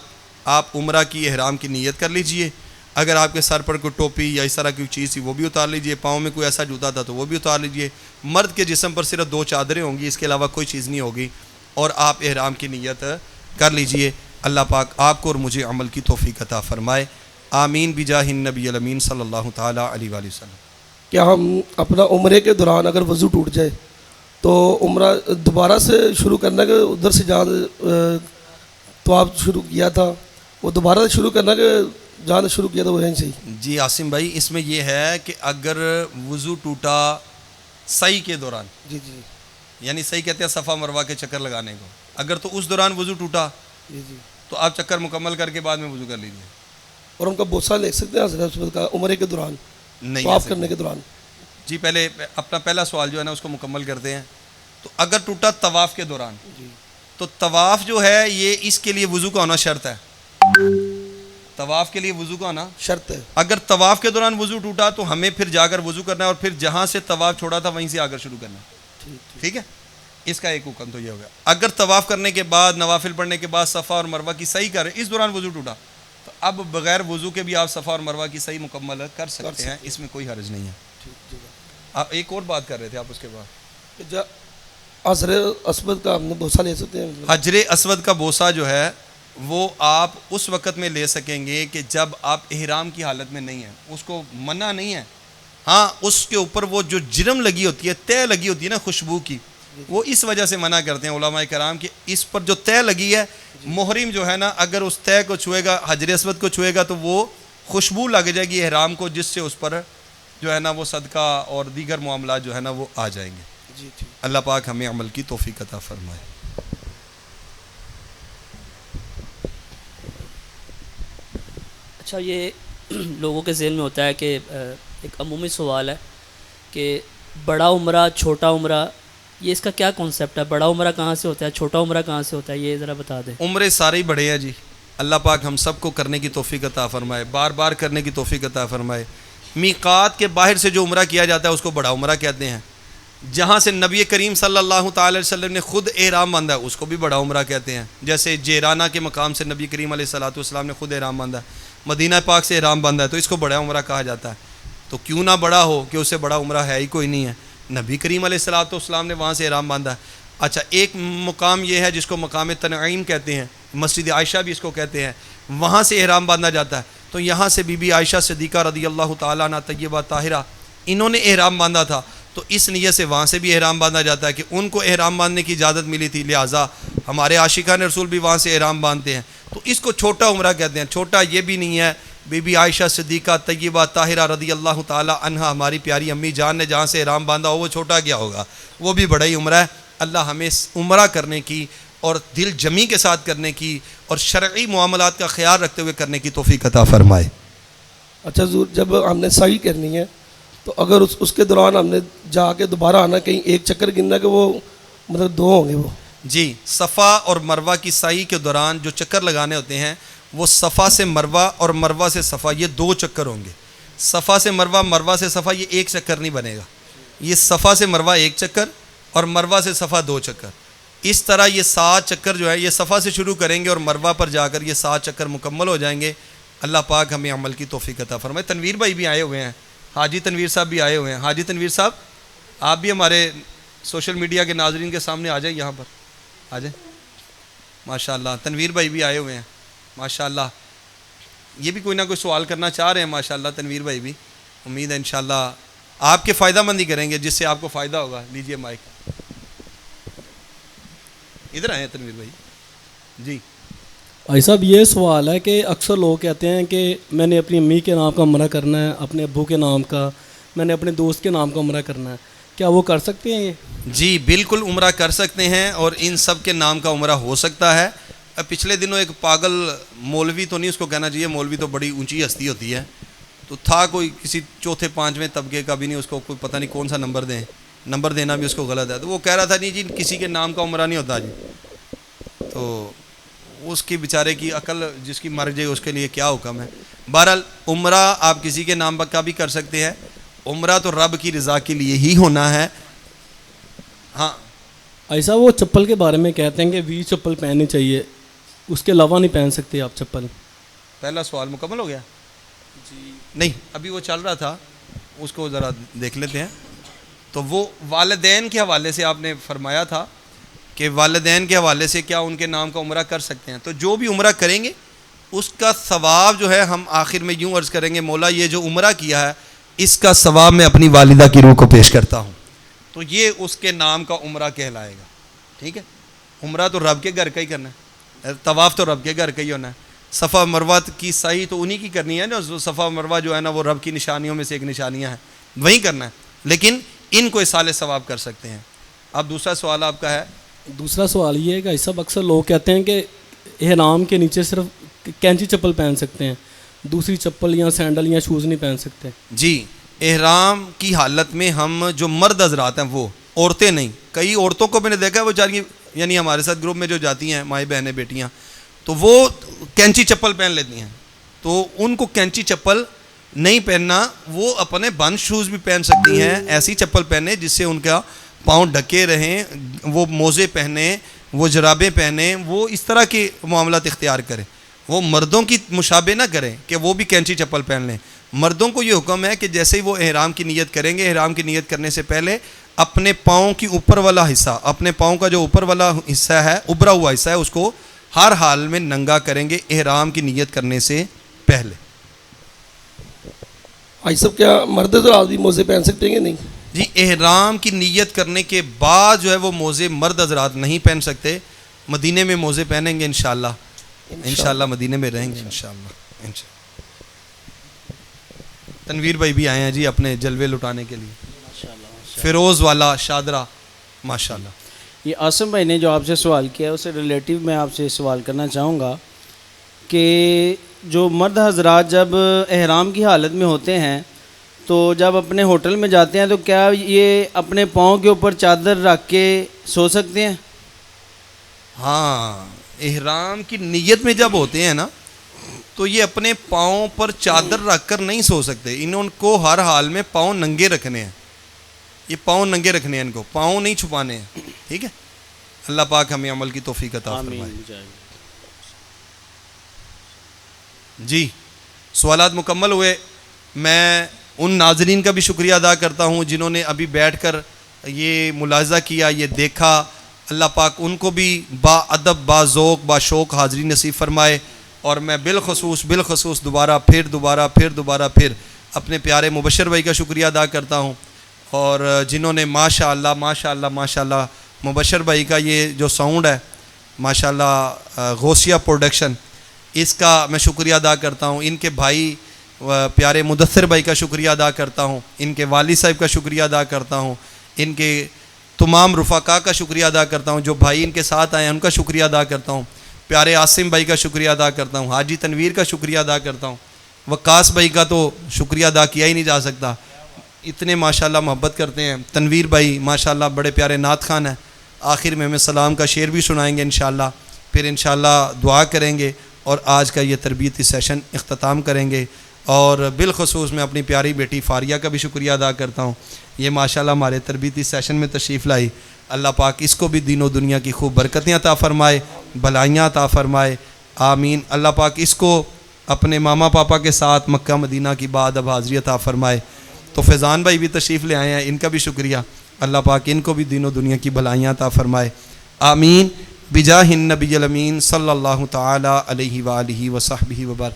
آپ عمرہ کی احرام کی نیت کر لیجئے۔ اگر آپ کے سر پر کوئی ٹوپی یا اس طرح کی چیز تھی وہ بھی اتار لیجئے، پاؤں میں کوئی ایسا جوتا تھا تو وہ بھی اتار لیجئے۔ مرد کے جسم پر صرف 2 چادریں ہوں گی، اس کے علاوہ کوئی چیز نہیں ہوگی، اور آپ احرام کی نیت کر لیجئے۔ اللہ پاک آپ کو اور مجھے عمل کی توفیق عطا فرمائے، آمین بجاہ النبی الامین صلی اللہ تعالیٰ علیہ وآلہ وسلم۔ کیا ہم اپنا عمرے کے دوران اگر وضو ٹوٹ جائے تو عمرہ دوبارہ سے شروع کرنا کہ ادھر سے جہاں تو آپ شروع کیا تھا وہ دوبارہ سے شروع کرنا کہ جہاں شروع کیا تھا وہ یہیں سے ہی؟ جی عاصم بھائی، اس میں یہ ہے کہ اگر وضو ٹوٹا سعی کے دوران، جی جی یعنی سعی کہتے ہیں صفا مروہ کے چکر لگانے کو، اگر تو اس دوران وضو ٹوٹا جی جی تو آپ چکر مکمل کر کے بعد میں وضو کر لیجیے۔ اور ہم کا بوسہ لے سکتے ہیں حضرت کا عمرے کے دوران، نہیں طواف ایسے کرنے کے دوران؟ جی، پہلے اپنا پہلا سوال جو ہے نا اس کو مکمل کرتے ہیں۔ تو اگر ٹوٹا طواف کے دوران، تو طواف جو ہے یہ اس کے لیے وضو کا ہونا شرط ہے، طواف کے لیے وضو کا ہونا شرط ہے. اگر طواف کے دوران وضو ٹوٹا تو ہمیں پھر جا کر وضو کرنا ہے اور پھر جہاں سے طواف چھوڑا تھا وہیں سے آ کر شروع کرنا ہے. ٹھیک ہے, اس کا ایک حکم تو یہ ہو گیا. اگر طواف کرنے کے بعد نوافل پڑھنے کے بعد صفا اور مروہ کی صحیح کریں, اس دوران وضو ٹوٹا, تو اب بغیر وضو کے بھی آپ صفا اور مروہ کی صحیح مکمل کر سکتے ہیں, اس میں کوئی حرج نہیں ہے. آپ ایک اور بات کر رہے تھے آپ اس کے بعد, حجر اسود کا ہم نے بوسہ لے سکتے ہیں. حجر اسود کا بوسہ جو ہے وہ آپ اس وقت میں لے سکیں گے کہ جب آپ احرام کی حالت میں نہیں ہیں, اس کو منع نہیں ہے. ہاں اس کے اوپر وہ جو جرم لگی ہوتی ہے, طے لگی ہوتی ہے نا خوشبو کی, وہ اس وجہ سے منع کرتے ہیں علماء کرام کہ اس پر جو طے لگی ہے, محرم جو ہے نا اگر اس طے کو چھوئے گا, حجر اسود کو چھوئے گا, تو وہ خوشبو لگ جائے گی احرام کو, جس سے اس پر جو ہے نا وہ صدقہ اور دیگر معاملات جو ہے نا وہ آ جائیں گے. اللہ پاک ہمیں عمل کی توفیق عطا فرمائے. اچھا, یہ لوگوں کے ذہن میں ہوتا ہے کہ ایک عمومی سوال ہے کہ بڑا عمرہ چھوٹا عمرہ, یہ اس کا کیا کانسیپٹ ہے؟ بڑا عمرہ کہاں سے ہوتا ہے, چھوٹا عمرہ کہاں سے ہوتا ہے, یہ ذرا بتا دیں. عمرے سارے ہی بڑے ہیں جی. اللہ پاک ہم سب کو کرنے کی توفیق عطا فرمائے, بار بار کرنے کی توفیق عطا فرمائے. میقات کے باہر سے جو عمرہ کیا جاتا ہے اس کو بڑا عمرہ کہتے ہیں. جہاں سے نبی کریم صلی اللہ تعالی علیہ وسلم نے خود احرام باندھا ہے اس کو بھی بڑا عمرہ کہتے ہیں. جیسے جیرانہ کے مقام سے نبی کریم علیہ الصلوۃ والسلام نے خود احرام باندھا ہے, مدینہ پاک سے احرام باندھا ہے, تو اس کو بڑا عمرہ کہا جاتا ہے. تو کیوں نہ بڑا ہو کہ اس سے بڑا عمرہ ہے ہی کوئی نہیں ہے. نبی کریم علیہ الصلوۃ والسلام نے وہاں سے احرام باندھا ہے. اچھا, ایک مقام یہ ہے جس کو مقام تنعیم کہتے ہیں, مسجد عائشہ بھی اس کو کہتے ہیں, وہاں سے احرام باندھا جاتا ہے. تو یہاں سے بی بی عائشہ صدیقہ رضی اللہ تعالیٰ عنہ طیبہ طاہرہ, انہوں نے احرام باندھا تھا, تو اس نیت سے وہاں سے بھی احرام باندھا جاتا ہے کہ ان کو احرام باندھنے کی اجازت ملی تھی, لہٰذا ہمارے عاشقان رسول بھی وہاں سے احرام باندھتے ہیں. تو اس کو چھوٹا عمرہ کہتے ہیں. چھوٹا یہ بھی نہیں ہے, بی بی عائشہ صدیقہ طیبہ طاہرہ رضی اللہ تعالیٰ عنہ ہماری پیاری امی جان نے جہاں سے احرام باندھا ہو وہ چھوٹا کیا ہوگا, وہ بھی بڑا ہی عمرہ ہے. اللہ ہمیں عمرہ کرنے کی اور دل جمی کے ساتھ کرنے کی اور شرعی معاملات کا خیال رکھتے ہوئے کرنے کی توفیق عطا فرمائے. اچھا حضور, جب ہم نے سعی کرنی ہے تو اگر اس کے دوران ہم نے جا کے دوبارہ آنا, کہیں ایک چکر گننا کہ وہ مطلب دو ہوں گے وہ؟ جی, صفا اور مروہ کی سعی کے دوران جو چکر لگانے ہوتے ہیں وہ صفا سے مروہ اور مروہ سے صفا, یہ دو چکر ہوں گے. صفا سے مروہ, مروہ سے صفا, یہ ایک چکر نہیں بنے گا. یہ صفا سے مروہ ایک چکر اور مروہ سے صفا دو چکر. اس طرح یہ 7 چکر جو ہے یہ صفا سے شروع کریں گے اور مروہ پر جا کر یہ 7 چکر مکمل ہو جائیں گے. اللہ پاک ہمیں عمل کی توفیق عطا فرمائے. تنویر بھائی بھی آئے ہوئے ہیں, حاجی تنویر صاحب بھی آئے ہوئے ہیں. حاجی تنویر صاحب آپ بھی ہمارے سوشل میڈیا کے ناظرین کے سامنے آ جائیں, یہاں پر آ جائیں. ماشاء اللہ, تنویر بھائی بھی آئے ہوئے ہیں ماشاء اللہ. یہ بھی کوئی نہ کوئی سوال کرنا چاہ رہے ہیں ماشاء اللہ. تنویر بھائی بھی, امید ہے انشاءاللہ آپ کے فائدہ مند ہی کریں گے, جس سے آپ کو فائدہ ہوگا. لیجئے مائک, ادھر آئے ہیں تنویر بھائی. جی بھائی صاحب, یہ سوال ہے کہ اکثر لوگ کہتے ہیں کہ میں نے اپنی امی کے نام کا عمرہ کرنا ہے, اپنے ابو کے نام کا, میں نے اپنے دوست کے نام کا عمرہ کرنا ہے, کیا وہ کر سکتے ہیں یہ؟ جی بالکل عمرہ کر سکتے ہیں اور ان سب کے نام کا عمرہ ہو سکتا ہے. پچھلے دنوں ایک پاگل مولوی تو نہیں اس کو کہنا چاہیے, مولوی تو بڑی اونچی ہستی ہوتی ہے, تو تھا کوئی کسی 4تھے 5ویں طبقے کا بھی نہیں, اس کو کوئی پتہ نہیں کون سا نمبر دینا بھی اس کو غلط ہے. تو وہ کہہ رہا تھا نہیں جی کسی کے نام کا عمرہ نہیں ہوتا جی. تو اس کی بیچارے کی عقل جس کی مر جائے اس کے لیے کیا حکم ہے. بہرحال عمرہ آپ کسی کے نام کا بھی کر سکتے ہیں. عمرہ تو رب کی رضا کے لیے ہی ہونا ہے. ہاں ایسا وہ چپل کے بارے میں کہتے ہیں کہ 20 چپل پہننی چاہیے, اس کے علاوہ نہیں پہن سکتے آپ چپل. پہلا سوال مکمل ہو گیا جی؟ نہیں, ابھی وہ چل رہا تھا, اس کو ذرا دیکھ لیتے ہیں. تو وہ والدین کے حوالے سے آپ نے فرمایا تھا کہ والدین کے حوالے سے کیا ان کے نام کا عمرہ کر سکتے ہیں. تو جو بھی عمرہ کریں گے اس کا ثواب جو ہے ہم آخر میں یوں عرض کریں گے, مولا یہ جو عمرہ کیا ہے اس کا ثواب میں اپنی والدہ کی روح کو پیش کرتا ہوں, تو یہ اس کے نام کا عمرہ کہلائے گا. ٹھیک ہے, عمرہ تو رب کے گھر کا ہی کرنا ہے, طواف تو رب کے گھر کا ہی ہونا ہے. صفا مروہ کی صحیح تو انہی کی کرنی ہے جو صفا مروہ جو ہے نا وہ رب کی نشانیوں میں سے ایک نشانیاں ہیں, وہیں کرنا ہے, لیکن ان کو اصال ثواب کر سکتے ہیں. اب دوسرا سوال آپ کا ہے. دوسرا سوال یہ ہے کہ ایسا اکثر لوگ کہتے ہیں کہ احرام کے نیچے صرف کینچی چپل پہن سکتے ہیں, دوسری چپل یا سینڈل یا شوز نہیں پہن سکتے. جی, احرام کی حالت میں ہم جو مرد حضرات ہیں وہ, عورتیں نہیں. کئی عورتوں کو میں نے دیکھا ہے وہ جاری یعنی ہمارے ساتھ گروپ میں جو جاتی ہیں مائیں بہنیں بیٹیاں, تو وہ کینچی چپل پہن لیتی ہیں. تو ان کو کینچی چپل نہیں پہننا، وہ اپنے بند شوز بھی پہن سکتی ہیں، ایسی چپل پہنے جس سے ان کا پاؤں ڈھکے رہیں، وہ موزے پہنیں، وہ جرابیں پہنیں، وہ اس طرح کے معاملات اختیار کریں. وہ مردوں کی مشابہ نہ کریں کہ وہ بھی کینچی چپل پہن لیں. مردوں کو یہ حکم ہے کہ جیسے ہی وہ احرام کی نیت کریں گے، احرام کی نیت کرنے سے پہلے اپنے پاؤں کی اوپر والا حصہ، اپنے پاؤں کا جو اوپر والا حصہ ہے، ابھرا ہوا حصہ ہے، اس کو ہر حال میں ننگا کریں گے احرام کی نیت کرنے سے پہلے. حاجی صاحب کیا مرد حضرات بھی موزے پہن سکتے ہیں کہ نہیں؟ جی احرام کی نیت کرنے کے بعد جو ہے وہ موزے مرد حضرات نہیں پہن سکتے. مدینے میں موزے پہنیں گے انشاءاللہ، انشاءاللہ مدینے میں رہیں گے انشاءاللہ. تنویر بھائی بھی آئے ہیں جی اپنے جلوے لٹانے کے لیے. فیروز والا شادرہ ماشاءاللہ. یہ عاصم بھائی نے جو آپ سے سوال کیا ہے اسے ریلیٹیو میں آپ سے سوال کرنا چاہوں گا کہ جو مرد حضرات جب احرام کی حالت میں ہوتے ہیں تو جب اپنے ہوٹل میں جاتے ہیں تو کیا یہ اپنے پاؤں کے اوپر چادر رکھ کے سو سکتے ہیں؟ ہاں، احرام کی نیت میں جب ہوتے ہیں نا تو یہ اپنے پاؤں پر چادر رکھ کر نہیں سو سکتے. انہوں کو ہر حال میں پاؤں ننگے رکھنے ہیں. یہ پاؤں ننگے رکھنے ہیں، ان کو پاؤں نہیں چھپانے ہیں. ٹھیک ہے، اللہ پاک ہمیں عمل کی توفیق عطا فرمائے. جی سوالات مکمل ہوئے. میں ان ناظرین کا بھی شکریہ ادا کرتا ہوں جنہوں نے ابھی بیٹھ کر یہ ملاحظہ کیا، یہ دیکھا. اللہ پاک ان کو بھی با ادب، با ذوق، با شوق حاضری نصیب فرمائے. اور میں بالخصوص دوبارہ پھر اپنے پیارے مبشر بھائی کا شکریہ ادا کرتا ہوں، اور جنہوں نے ماشاءاللہ مبشر بھائی کا یہ جو ساؤنڈ ہے ماشاءاللہ غوثیہ پروڈکشن، اس کا میں شکریہ ادا کرتا ہوں. ان کے بھائی پیارے مدثر بھائی کا شکریہ ادا کرتا ہوں، ان کے والد صاحب کا شکریہ ادا کرتا ہوں، ان کے تمام رفقا کا شکریہ ادا کرتا ہوں، جو بھائی ان کے ساتھ آئے ہیں ان کا شکریہ ادا کرتا ہوں. پیارے عاصم بھائی کا شکریہ ادا کرتا ہوں، حاجی تنویر کا شکریہ ادا کرتا ہوں. وقاص بھائی کا تو شکریہ ادا کیا ہی نہیں جا سکتا، اتنے ماشاءاللہ محبت کرتے ہیں. تنویر بھائی ماشاءاللہ بڑے پیارے نعت خان ہیں. آخر میں ہمیں سلام کا شعر بھی سنائیں گے انشاءاللہ، پھر انشاءاللہ دعا کریں گے اور آج کا یہ تربیتی سیشن اختتام کریں گے. اور بالخصوص میں اپنی پیاری بیٹی فاریہ کا بھی شکریہ ادا کرتا ہوں. یہ ماشاءاللہ ہمارے تربیتی سیشن میں تشریف لائی. اللہ پاک اس کو بھی دین و دنیا کی خوب برکتیں عطا فرمائے، بھلائیاں عطا فرمائے، آمین. اللہ پاک اس کو اپنے ماما پاپا کے ساتھ مکہ مدینہ کی بعد اب حاضری عطا فرمائے. تو فیضان بھائی بھی تشریف لے آئے ہیں، ان کا بھی شکریہ. اللہ پاک ان کو بھی دین و دنیا کی بھلائیاں عطا فرمائے، آمین. بجاہ النبی الامین صلی اللہ تعالی علیہ وآلہ وصحبہ وبارک.